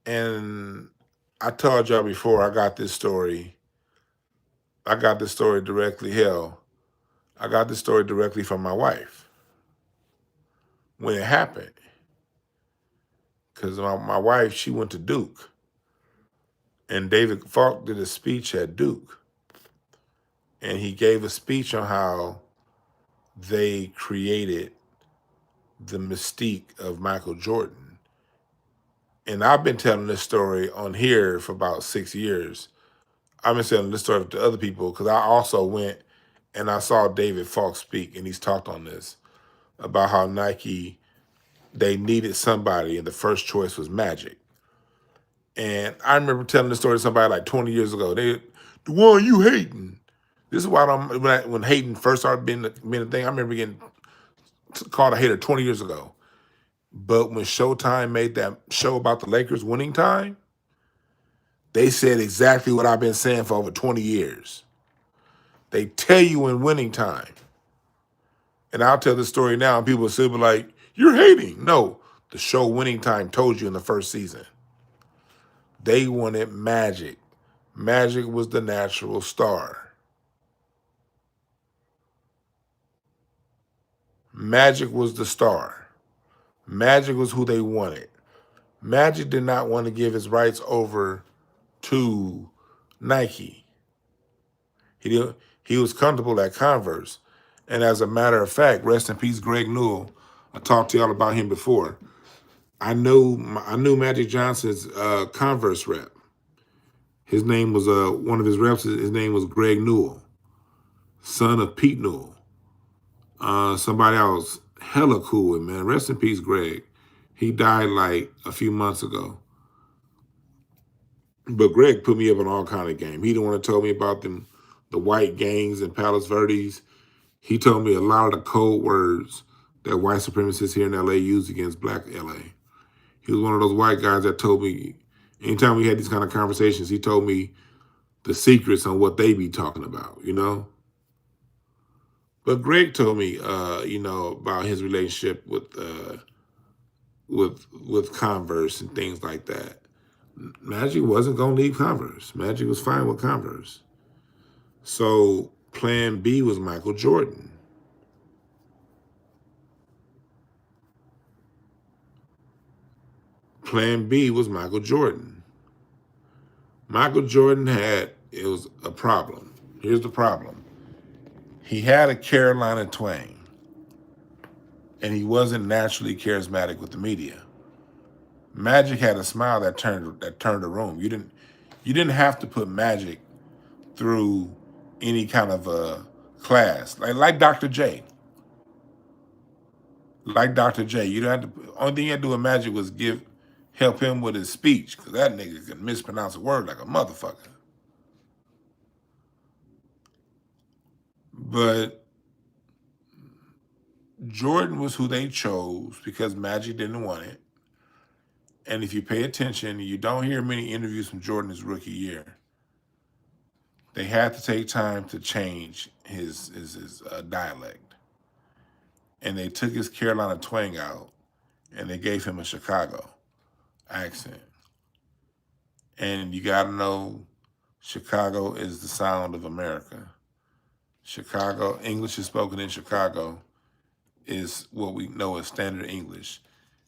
S1: and I told y'all before, I got this story. I got this story directly, I got this story directly from my wife when it happened. Because my wife, she went to Duke. And David Falk did a speech at Duke. And he gave a speech on how they created the mystique of Michael Jordan. And I've been telling this story on here for about 6 years. I've been telling this story to other people because I also went and I saw David Falk speak, and he's talked on this about how Nike, they needed somebody, and the first choice was Magic. And I remember telling this story to somebody like 20 years ago. Dwann, you hating. This is why when hating first started being a thing, I remember getting called a hater 20 years ago. But when Showtime made that show about the Lakers winning time, they said exactly what I've been saying for over 20 years. They tell you in winning time. And I'll tell this story now, and people will still be like, you're hating. No, the show Winning Time told you in the first season. They wanted Magic. Magic was the natural star. Magic was the star. Magic was who they wanted. Magic did not want to give his rights over to Nike. He was comfortable at Converse. And as a matter of fact, rest in peace, Greg Newell. I talked to y'all about him before. I knew Magic Johnson's Converse rep. His name was one of his reps. His name was Greg Newell, son of Pete Newell. Somebody else, hella cool, man. Rest in peace, Greg. He died like a few months ago. But Greg put me up on all kind of game. He the one that told me about them, the white gangs in Palos Verdes. He told me a lot of the code words that white supremacists here in LA use against black LA. He was one of those white guys that told me, anytime we had these kind of conversations, he told me the secrets on what they be talking about, you know? But Greg told me, about his relationship with Converse and things like that. Magic wasn't going to leave Converse. Magic was fine with Converse. So plan B was Michael Jordan. Plan B was Michael Jordan. Michael Jordan it was a problem. Here's the problem. He had a Carolina twang, and he wasn't naturally charismatic with the media. Magic had a smile that turned the room. You didn't have to put Magic through any kind of a class like Dr. J. Like Dr. J, you don't have to. Only thing you had to do with Magic was help him with his speech, because that nigga can mispronounce a word like a motherfucker. But Jordan was who they chose because Magic didn't want it. And if you pay attention, you don't hear many interviews from Jordan his rookie year. They had to take time to change his dialect. And they took his Carolina twang out, and they gave him a Chicago accent. And you got to know, Chicago is the sound of America. Chicago, English is spoken in Chicago is what we know as standard English.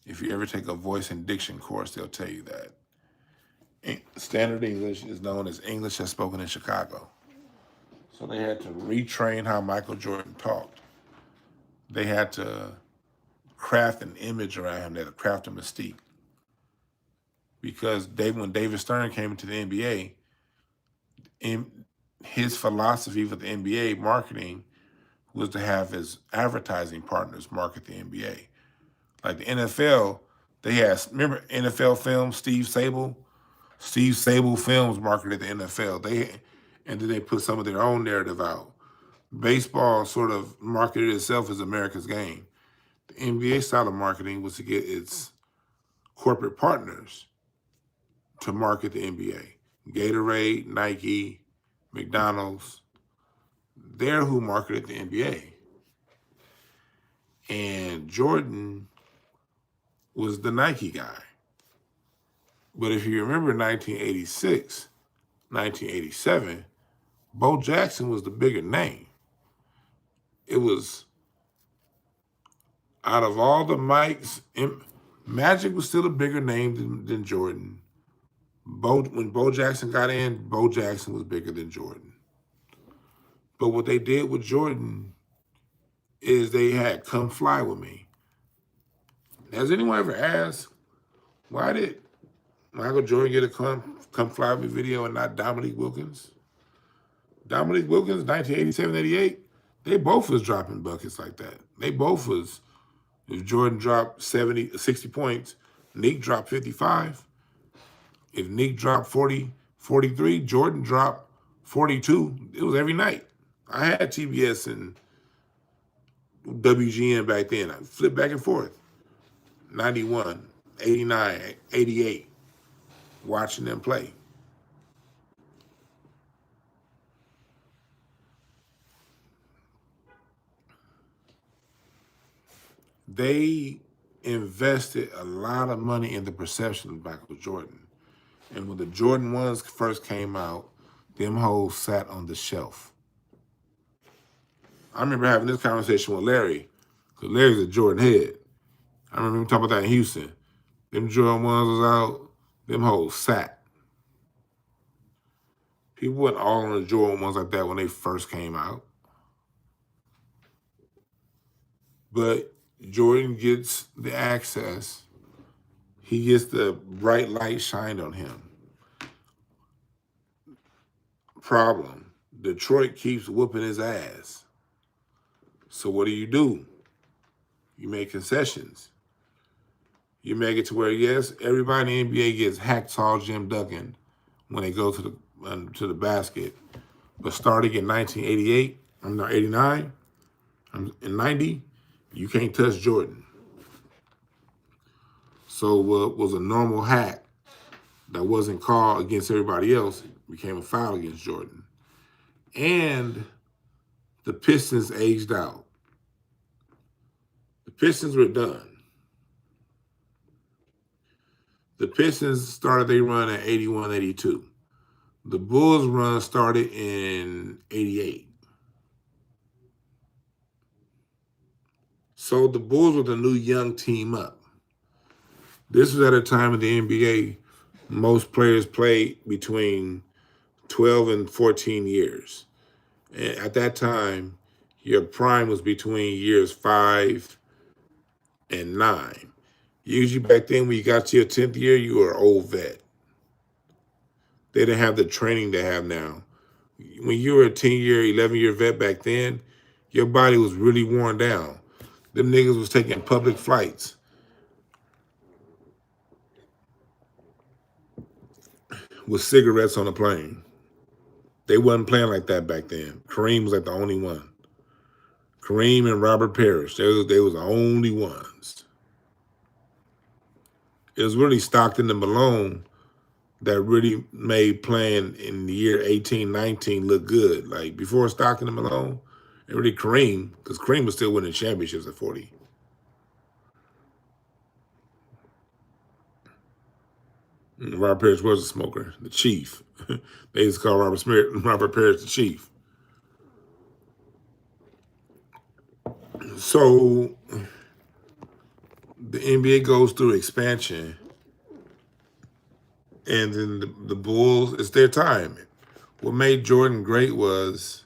S1: If you ever take a voice and diction course, they'll tell you that. Standard English is known as English as spoken in Chicago. So they had to retrain how Michael Jordan talked. They had to craft an image around him, they had to craft a mystique. Because when David Stern came into the NBA, his philosophy for the NBA marketing was to have his advertising partners market the NBA. Like the NFL, they had, remember NFL Films, Steve Sable? Steve Sable Films marketed the NFL. And then they put some of their own narrative out. Baseball sort of marketed itself as America's game. The NBA style of marketing was to get its corporate partners to market the NBA. Gatorade, Nike, McDonald's, they're who marketed the NBA. And Jordan was the Nike guy. But if you remember 1986, 1987, Bo Jackson was the bigger name. It was, out of all the mics, Magic was still a bigger name than Jordan. When Bo Jackson got in, Bo Jackson was bigger than Jordan. But what they did with Jordan is they had Come Fly With Me. Has anyone ever asked, why did Michael Jordan get a Come Fly With Me video and not Dominique Wilkins? Dominique Wilkins, 1987, 88, they both was dropping buckets like that. They both was, if Jordan dropped 60 points, Nick dropped 55. If Nick dropped 43, Jordan dropped 42. It was every night. I had TBS and WGN back then. I flipped back and forth. 91, 89, 88, watching them play. They invested a lot of money in the perception of Michael Jordan. And when the Jordan 1s first came out, them hoes sat on the shelf. I remember having this conversation with Larry, because Larry's a Jordan head. I remember him talking about that in Houston. Them Jordan ones was out. Them hoes sat. People went all on the Jordan ones like that when they first came out. But Jordan gets the access. He gets the bright light shined on him. Problem. Detroit keeps whooping his ass. So what do? You make concessions. You make it to where, yes, everybody in the NBA gets hacksaw Jim Duggan when they go to the basket. But starting in 1988, I'm not 89, in 90, you can't touch Jordan. So what was a normal hack that wasn't called against everybody else became a foul against Jordan. And the Pistons aged out. The Pistons were done. The Pistons started their run at 81, 82. The Bulls run started in 88. So the Bulls were the new young team up. This was at a time in the NBA, most players played between 12 and 14 years. And at that time, your prime was between years 5 and 9. Usually back then, when you got to your 10th year, you were an old vet. They didn't have the training they have now. When you were a 10-year, 11-year vet back then, your body was really worn down. Them niggas was taking public flights with cigarettes on the plane. They wasn't playing like that back then. Kareem was like the only one. Kareem and Robert Parrish, they was the only ones. It was really Stockton and Malone that really made playing in the year 18-19 look good. Like before Stockton and Malone, and really Kareem, because Kareem was still winning championships at 40. Robert Parrish was a smoker, the chief. They used to call Robert Parrish the chief. So the NBA goes through expansion, and then the Bulls, it's their time. What made Jordan great was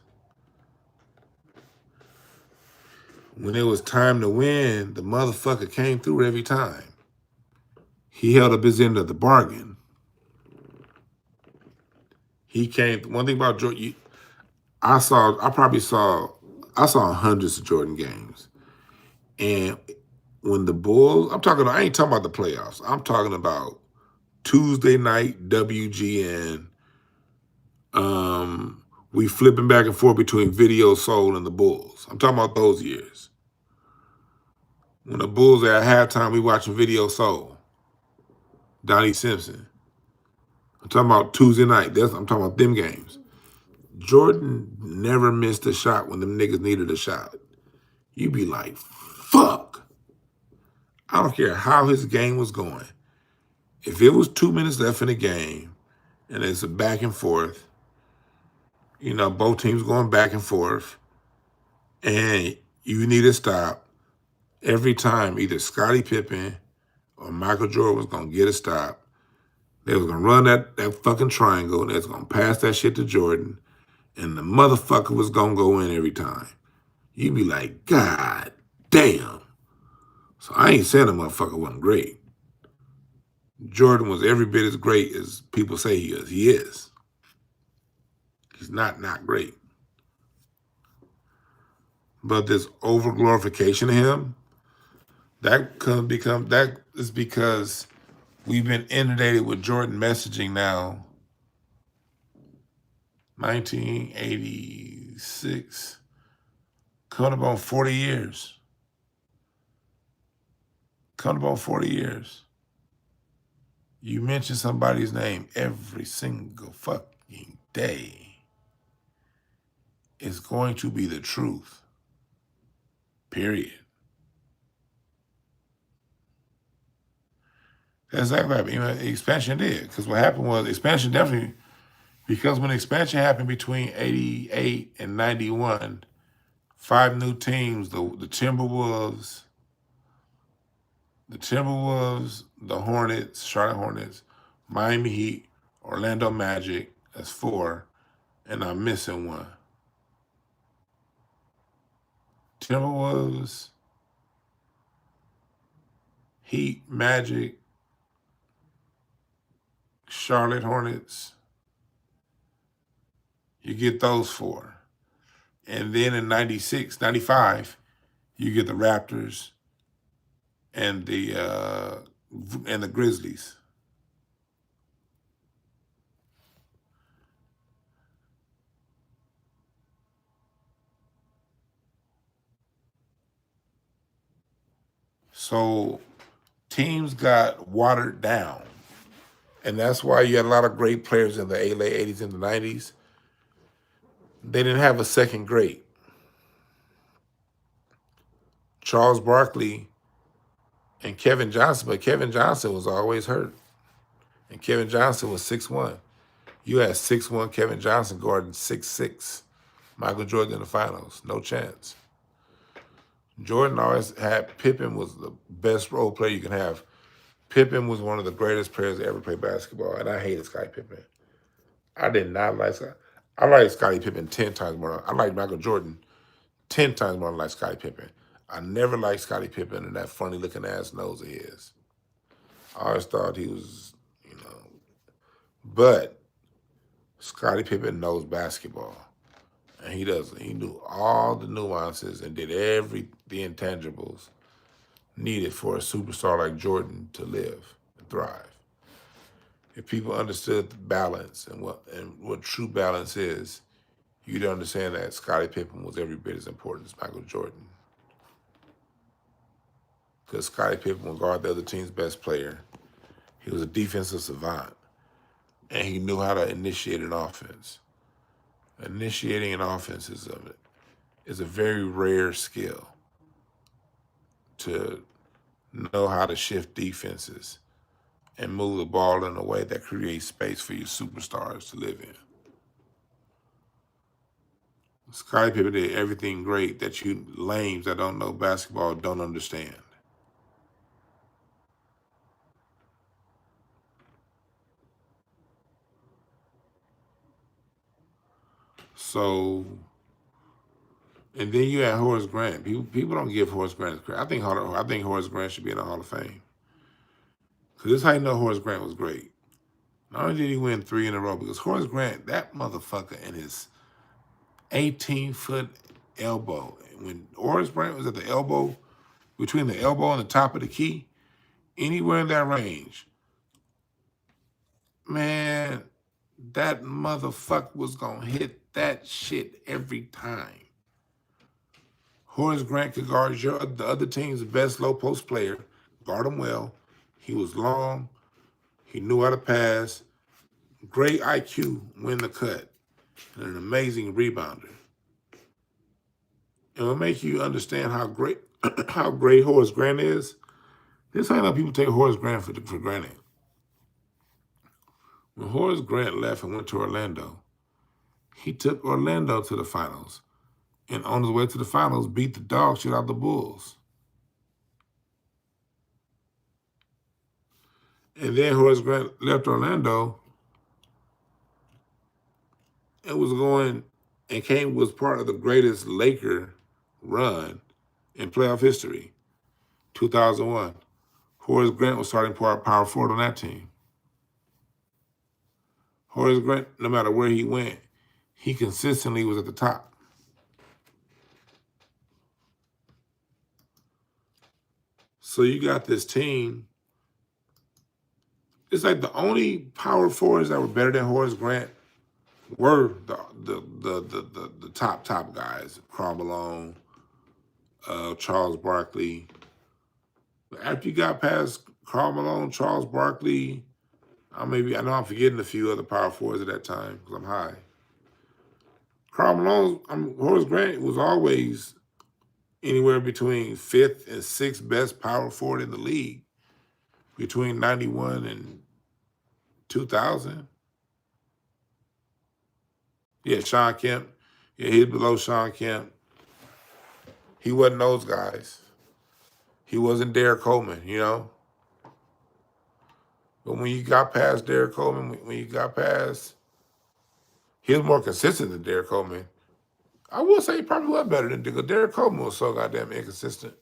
S1: when it was time to win, the motherfucker came through every time. He held up his end of the bargain. He came. One thing about Jordan, I saw hundreds of Jordan games, and when the Bulls, I ain't talking about the playoffs. I'm talking about Tuesday night WGN. We flipping back and forth between Video Soul and the Bulls. I'm talking about those years. When the Bulls are at halftime, we watching Video Soul. Donnie Simpson. I'm talking about Tuesday night. I'm talking about them games. Jordan never missed a shot when them niggas needed a shot. You be like, fuck. I don't care how his game was going. If it was 2 minutes left in the game and it's a back and forth, both teams going back and forth, and you need a stop, every time either Scottie Pippen or Michael Jordan was going to get a stop. They was going to run that fucking triangle, and they was going to pass that shit to Jordan, and the motherfucker was going to go in every time. You'd be like, God damn. So I ain't saying the motherfucker wasn't great. Jordan was every bit as great as people say he is. He is. He's not great. But this over-glorification of him, that is because we've been inundated with Jordan messaging now. 1986, coming up on 40 years. Coming up on 40 years. You mention somebody's name every single fucking day. It's going to be the truth. Period. That's exactly what happened. Expansion did. Because what happened was expansion definitely, because when expansion happened between 88 and 91, 5 new teams, the Timberwolves, the Timberwolves, the Hornets, Charlotte Hornets, Miami Heat, Orlando Magic, that's 4, and I'm missing one. Timberwolves, Heat, Magic, Charlotte Hornets. You get those 4. And then in 96, 95, you get the Raptors and the Grizzlies. So teams got watered down. And that's why you had a lot of great players in the late 80s and the 90s. They didn't have a second great. Charles Barkley and Kevin Johnson, but Kevin Johnson was always hurt. And Kevin Johnson was 6'1". You had 6'1" Kevin Johnson guarding 6'6". Michael Jordan in the finals. No chance. Jordan always had, Pippen was the best role player you can have. Pippen was one of the greatest players to ever play basketball, and I hated Scottie Pippen. I did not like Scottie. I liked Scottie Pippen 10 times more. I liked Michael Jordan 10 times more than I liked Scottie Pippen. I never liked Scottie Pippen and that funny looking ass nose of his. I always thought he was, but Scottie Pippen knows basketball. And he doesn't. He knew all the nuances and did the intangibles needed for a superstar like Jordan to live and thrive. If people understood the balance and what true balance is, you'd understand that Scottie Pippen was every bit as important as Michael Jordan. Because Scottie Pippen would guard the other team's best player. He was a defensive savant. And he knew how to initiate an offense. Initiating an offense is a very rare skill to know how to shift defenses and move the ball in a way that creates space for your superstars to live in. Scottie Pippen did everything great that you lames that don't know basketball don't understand. So, and then you had Horace Grant. People don't give Horace Grant credit. I think Horace Grant should be in the Hall of Fame. Because this is how you know Horace Grant was great. Not only did he win 3 in a row, because Horace Grant, that motherfucker and his 18-foot elbow. When Horace Grant was at the elbow, between the elbow and the top of the key, anywhere in that range, man, that motherfucker was going to hit that shit every time. Horace Grant could guard the other team's best low post player, guard him well. He was long. He knew how to pass. Great IQ, win the cut, and an amazing rebounder. It will make you understand how great how great Horace Grant is. This is how people take Horace Grant for granted. When Horace Grant left and went to Orlando, he took Orlando to the finals, and on his way to the finals, beat the dog shit out the Bulls. And then Horace Grant left Orlando and was part of the greatest Laker run in playoff history, 2001. Horace Grant was starting power forward on that team. Horace Grant, no matter where he went, he consistently was at the top. So you got this team. It's like the only power forwards that were better than Horace Grant were the top guys. Karl Malone, Charles Barkley. After you got past Karl Malone, Charles Barkley, I know I'm forgetting a few other power forwards at that time because I'm high. Karl Malone, Horace Grant was always anywhere between 5th and 6th best power forward in the league between 91 and 2000. Yeah, Sean Kemp. Yeah, he's below Sean Kemp. He wasn't those guys. He wasn't Derek Coleman, you know? But when you got past Derek Coleman, when you got past, he was more consistent than Derek Coleman. I will say he probably was better than because Derek Coleman was so goddamn inconsistent.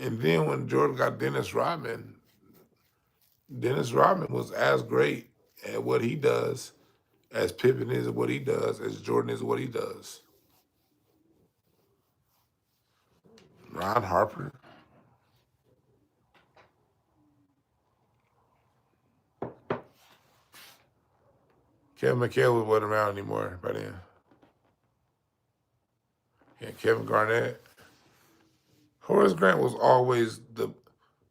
S1: And then when Jordan got Dennis Rodman was as great at what he does as Pippen is at what he does, as Jordan is what he does. Ron Harper. Kevin McHale wasn't around anymore by then. Yeah, Kevin Garnett. Horace Grant was always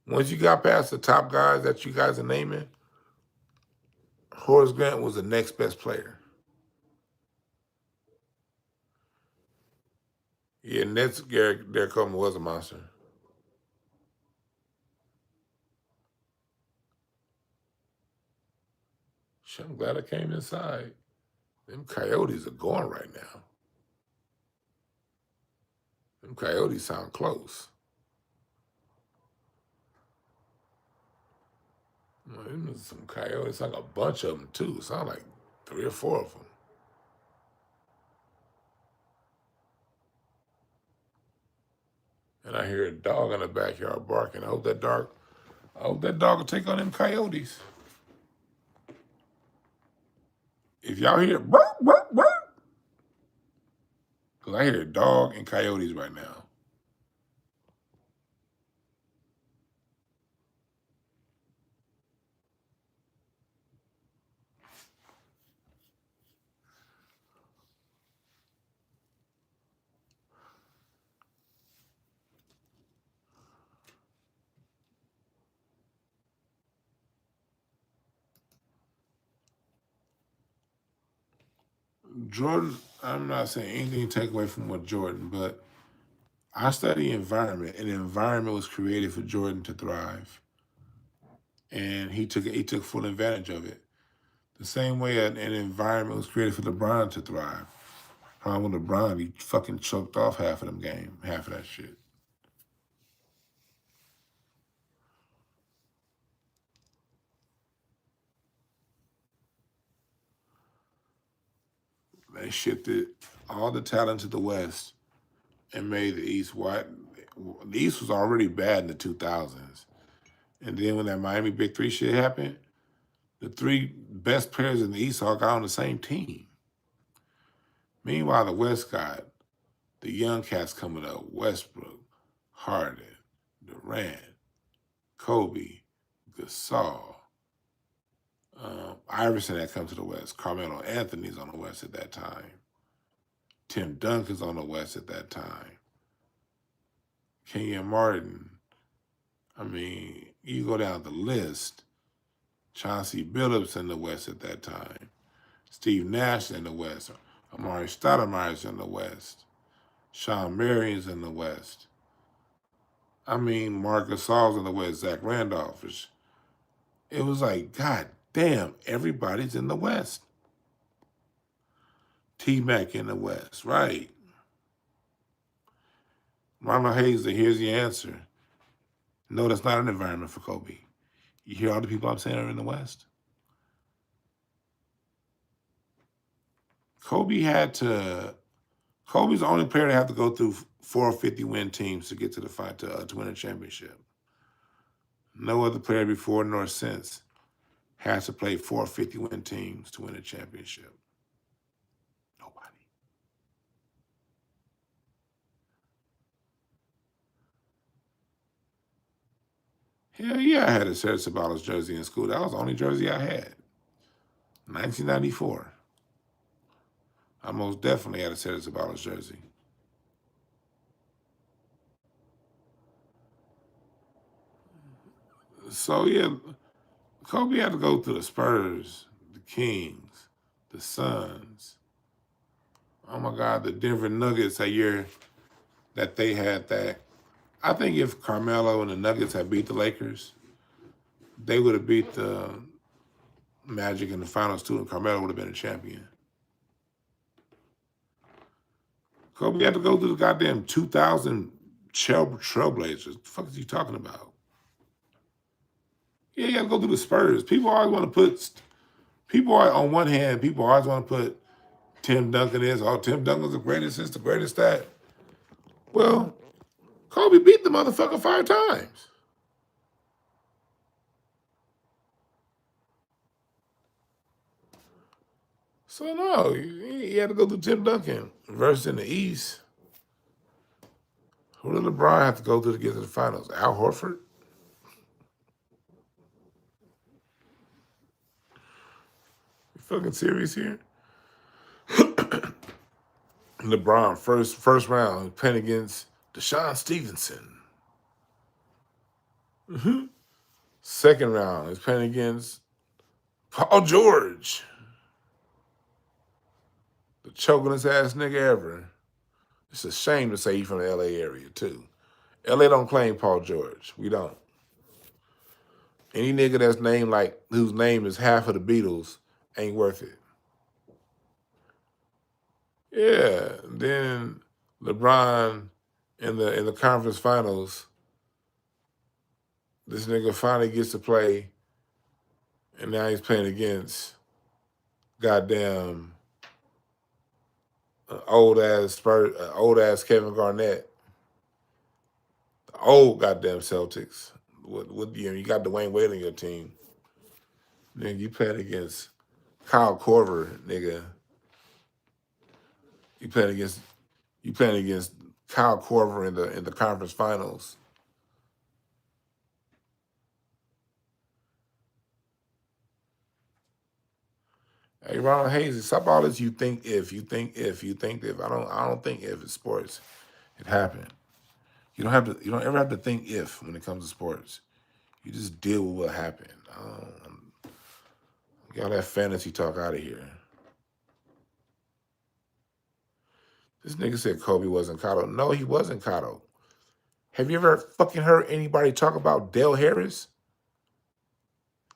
S1: once you got past the top guys that you guys are naming, Horace Grant was the next best player. Yeah, Nets Derek Coleman was a monster. Shit, I'm glad I came inside. Them Coyotes are going right now. Them Coyotes sound close. Them some Coyotes, like a bunch of them too. Sound like 3 or 4 of them. And I hear a dog in the backyard barking. I hope that dog will take on them Coyotes. If y'all hear bark, bark, bark, because I hear a dog and Coyotes right now. Jordan, I'm not saying anything to take away from what Jordan, but I study environment, and the environment was created for Jordan to thrive, and he took full advantage of it. The same way an environment was created for LeBron to thrive. Problem with LeBron, he fucking choked off half of them game, half of that shit. They shifted all the talent to the West and made the East white. The East was already bad in the 2000s. And then when that Miami Big Three shit happened, the 3 best players in the East all got on the same team. Meanwhile, the West got the young cats coming up: Westbrook, Harden, Durant, Kobe, Gasol, Iverson that come to the West. Carmelo Anthony's on the West at that time. Tim Duncan's on the West at that time. Kenyon Martin. I mean, you go down the list. Chauncey Billups in the West at that time. Steve Nash in the West. Amari Stoudemire's in the West. Sean Marion's in the West. I mean, Marc Gasol's in the West. Zach Randolph. It was like, God damn, everybody's in the West. T-Mac in the West, right. Ronald Hazley, here's the answer. No, that's not an environment for Kobe. You hear all the people I'm saying are in the West? Kobe's the only player to have to go through 4 50-win teams to get to the fight to win a championship. No other player before nor since has to play 4 50-win teams to win a championship. Nobody. Hell yeah, I had a Serge Sabalos jersey in school. That was the only jersey I had. 1994. I most definitely had a Serge Sabalos jersey. So yeah, Kobe had to go through the Spurs, the Kings, the Suns. Oh my God, the Denver Nuggets that year that they had that. I think if Carmelo and the Nuggets had beat the Lakers, they would have beat the Magic in the finals too, and Carmelo would have been a champion. Kobe had to go through the goddamn 2000 Trailblazers. What the fuck is he talking about? Yeah, you got to go through the Spurs. People always want to put, on one hand, people always want to put Tim Duncan is, oh, Tim Duncan's the greatest, it's the greatest that. Well, Kobe beat the motherfucker 5 times. So no, he had to go through Tim Duncan versus in the East. Who did LeBron have to go through to get to the finals? Al Horford? You fucking serious here? LeBron, first round, playing against Deshaun Stevenson. Second round, he's playing against Paul George. The chokingest ass nigga ever. It's a shame to say he's from the LA area, too. LA don't claim Paul George. We don't. Any nigga that's named like, whose name is half of the Beatles ain't worth it. Yeah, then LeBron in the conference finals, this nigga finally gets to play, and now he's playing against goddamn old ass Kevin Garnett, the old goddamn Celtics. You got Dwayne Wade on your team. Nigga, you playing against Kyle Korver, nigga. You playing against Kyle Korver in the conference finals. Hey, Ronald Hayes, stop all this. You think if. I don't think if it's sports. It happened. You don't ever have to think if when it comes to sports. You just deal with what happened. Get all that fantasy talk out of here. This nigga said Kobe wasn't coddled. No, he wasn't coddled. Have you ever fucking heard anybody talk about Dale Harris?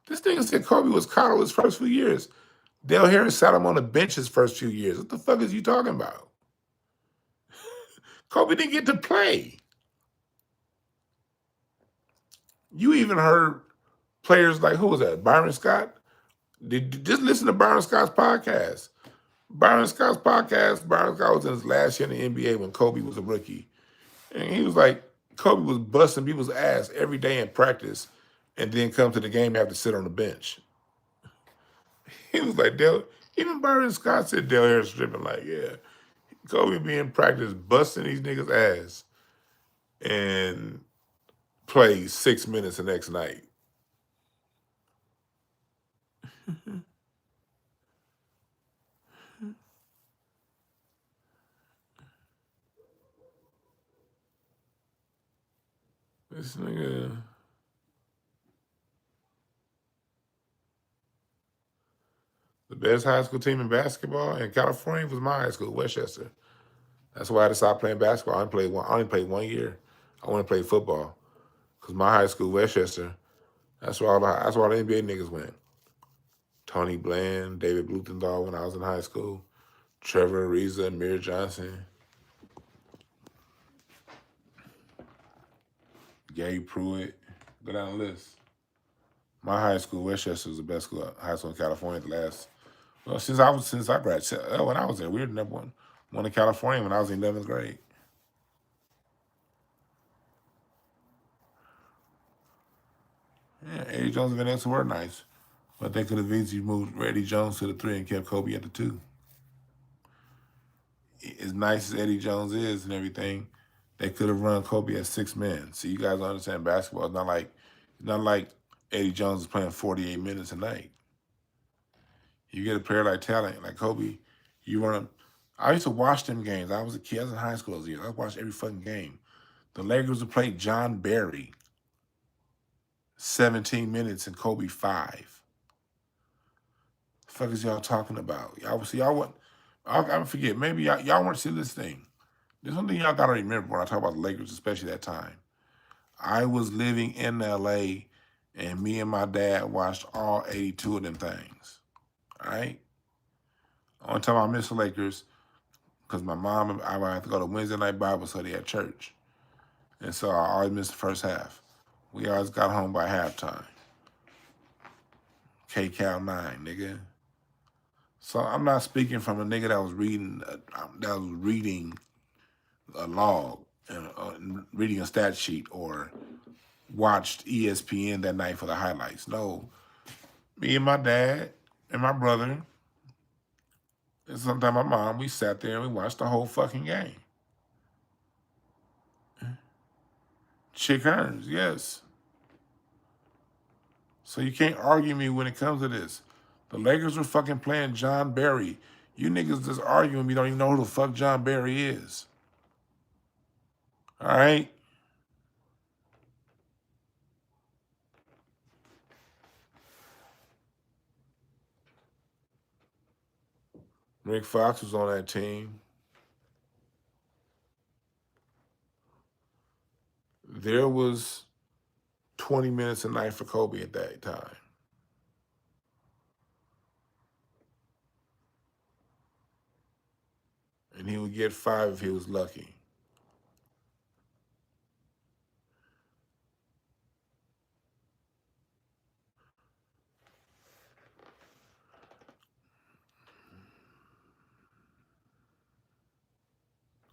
S1: This nigga said Kobe was coddled his first few years. Dale Harris sat him on the bench his first few years. What the fuck is you talking about? Kobe didn't get to play. You even heard players like, who was that? Byron Scott? Just listen to Byron Scott's podcast. Byron Scott was in his last year in the NBA when Kobe was a rookie. And he was like, Kobe was busting people's ass every day in practice and then come to the game and have to sit on the bench. He was like, even Byron Scott said Dale Harris stripping, like, yeah, Kobe be in practice busting these niggas' ass and play 6 minutes the next night. This nigga. The best high school team in basketball in California was my high school, Westchester. That's why I decided playing basketball. I only played 1 year. I want to play football. Because my high school, Westchester, that's where all the NBA niggas went. Tony Bland, David Blumenthal when I was in high school, Trevor Ariza, Amir Johnson, Gary Pruitt. Go down the list. My high school, Westchester, was the best high school in California since I graduated. When I was there, we were the number one in California when I was in 11th grade. Yeah, Eddie Jones and Van Exel were nice, but they could have easily moved Eddie Jones to the 3 and kept Kobe at the 2. As nice as Eddie Jones is and everything, they could have run Kobe at 6 men. So you guys understand basketball. It's not like Eddie Jones is playing 48 minutes a night. You get a player like talent, like Kobe, I used to watch them games. I was a kid. I was in high school those years. I watched every fucking game. The Lakers would play John Barry 17 minutes and Kobe 5. The fuck is y'all talking about? I forget. Maybe y'all weren't seeing this thing. There's something y'all gotta remember when I talk about the Lakers, especially that time. I was living in LA And me and my dad watched all 82 of them things. All right? Only time I missed the Lakers, because my mom and I would have to go to Wednesday night Bible study at church. And so I always missed the first half. We always got home by halftime. K-Cal 9, nigga. So I'm not speaking from a nigga that was reading a log and reading a stat sheet or watched ESPN that night for the highlights. No, me and my dad and my brother and sometimes my mom, we sat there and we watched the whole fucking game. Chick Hearns, yes. So you can't argue me when it comes to this. The Lakers were fucking playing John Barry. You niggas just arguing me don't even know who the fuck John Barry is. All right? Rick Fox was on that team. There was 20 minutes a night for Kobe at that time. And he would get 5 if he was lucky.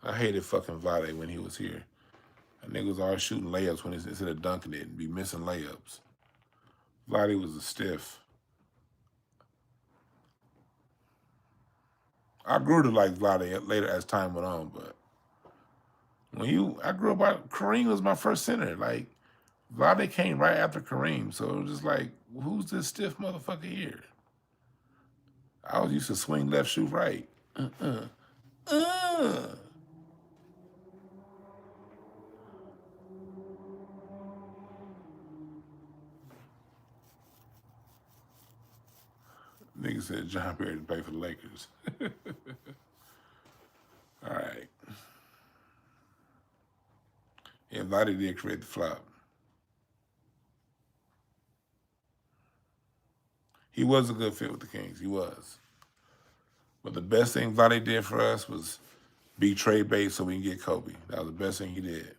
S1: I hated fucking Vlade when he was here. That nigga was always shooting layups when instead of dunking it and be missing layups. Vlade was a stiff. I grew to like Vlade later as time went on, but I grew up, Kareem was my first center. Like, Vlade came right after Kareem, so it was just like, who's this stiff motherfucker here? I was used to swing left, shoot right. Nigga said John Barry to play for the Lakers. All right. Yeah, Vlade did create the flop. He was a good fit with the Kings. He was. But the best thing Vlade did for us was be trade bait so we can get Kobe. That was the best thing he did.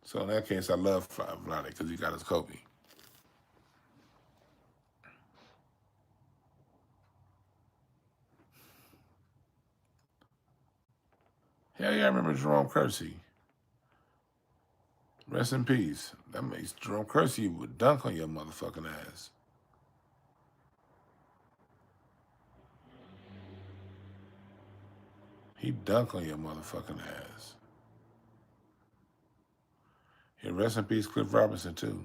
S1: So in that case, I love Vlade because he got his Kobe. Hell yeah, I remember Jerome Kersey. Rest in peace. That makes Jerome Kersey would dunk on your motherfucking ass. He'd dunk on your motherfucking ass. Yeah, rest in peace, Cliff Robinson, too.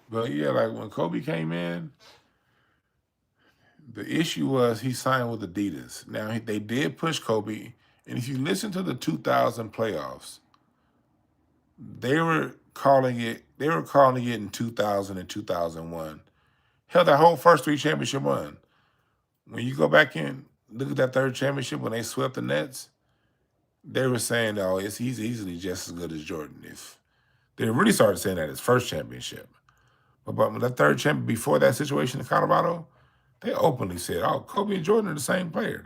S1: But yeah, like when Kobe came in, the issue was he signed with Adidas. Now, they did push Kobe, and if you listen to the 2000 playoffs, they were calling it in 2000 and 2001. Hell, that whole first 3 championship run. When you go back in, look at that third championship when they swept the Nets, they were saying, oh, he's easily just as good as Jordan. If they really started saying that his first championship. But that third champion before that situation in Colorado, they openly said, oh, Kobe and Jordan are the same player.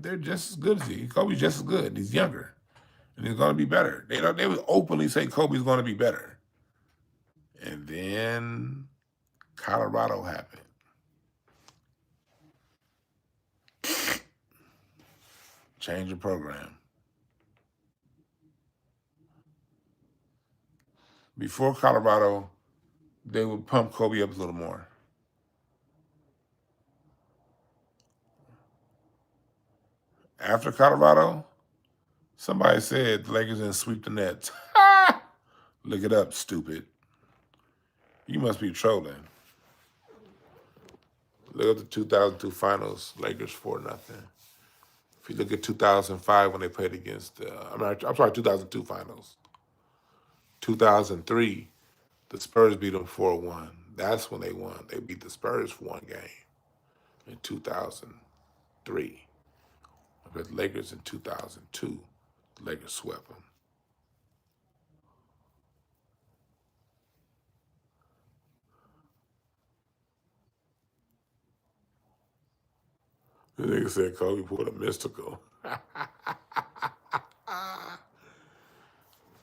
S1: They're just as good as he. Kobe's just as good. He's younger. And he's going to be better. They would openly say Kobe's going to be better. And then Colorado happened. Change the program. Before Colorado, they would pump Kobe up a little more. After Colorado, somebody said the Lakers didn't sweep the Nets. Look it up, stupid. You must be trolling. Look at the 2002 finals, Lakers 4-0. If you look at 2005 when they played against, I'm sorry, 2002 finals. 2003, the Spurs beat them 4-1. That's when they won. They beat the Spurs for 1 game in 2003. But the Lakers in 2002, the Lakers swept them. The nigga said Kobe pulled a mystical.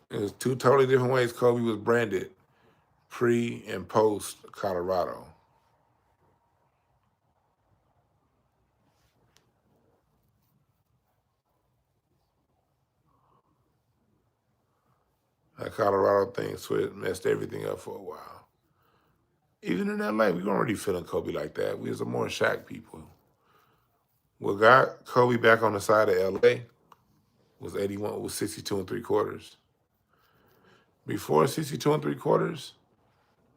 S1: There's two totally different ways Kobe was branded, pre and post Colorado. That Colorado thing messed everything up for a while. Even in LA, we weren't really feeling Kobe like that. We was a more Shaq people. What got Kobe back on the side of LA was 81, was 62 3/4. Before 62 3/4,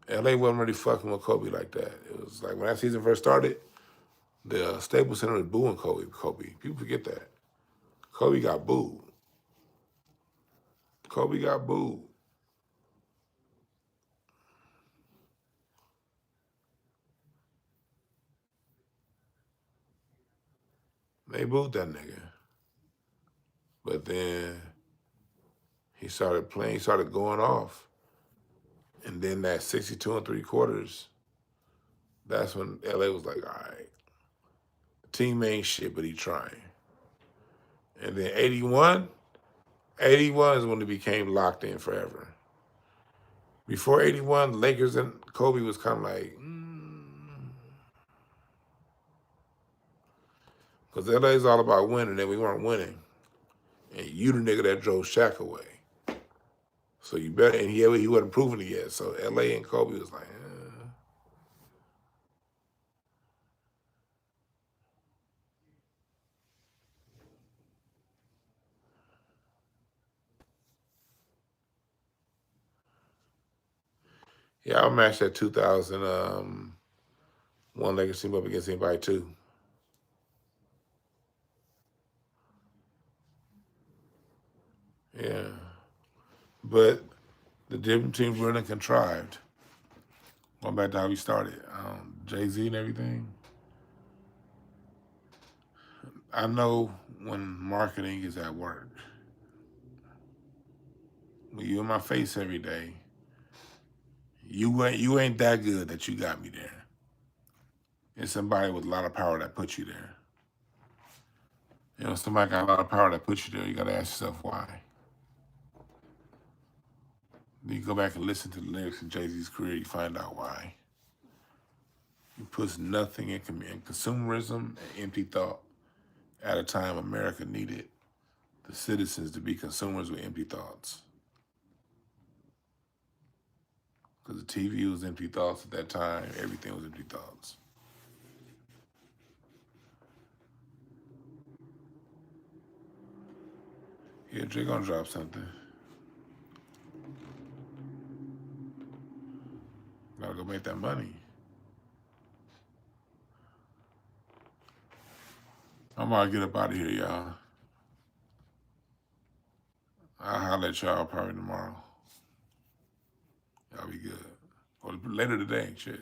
S1: LA wasn't really fucking with Kobe like that. It was like when that season first started, the Staples Center was booing Kobe. People forget that. Kobe got booed. Kobe got booed. They booed that nigga. But then he started playing, he started going off. And then that 62 3/4, that's when LA was like, all right, the team ain't shit, but he trying. And then 81 is when it became locked in forever. Before 81, Lakers and Kobe was kind of like, because LA is all about winning, and we weren't winning. And you the nigga that drove Shaq away. So you better, and he wasn't proving it yet. So LA and Kobe was like, yeah, I'll match that 2001 Lakers team up against anybody too. Yeah. But the different teams were contrived. Going back to how we started. Jay-Z and everything. I know when marketing is at work. When you in my face every day, you ain't that good that you got me there. It's somebody with a lot of power that put you there. You know, somebody got a lot of power that put you there. You got to ask yourself why. Then you go back and listen to the lyrics in Jay-Z's career, you find out why. He puts nothing in consumerism, and empty thought, at a time America needed the citizens to be consumers with empty thoughts. Because the TV was empty thoughts at that time, everything was empty thoughts. Yeah, Dre gonna drop something. Gotta go make that money. I'm gonna get up out of here, y'all. I'll holler at y'all probably tomorrow. Y'all be good. Or later today, shit.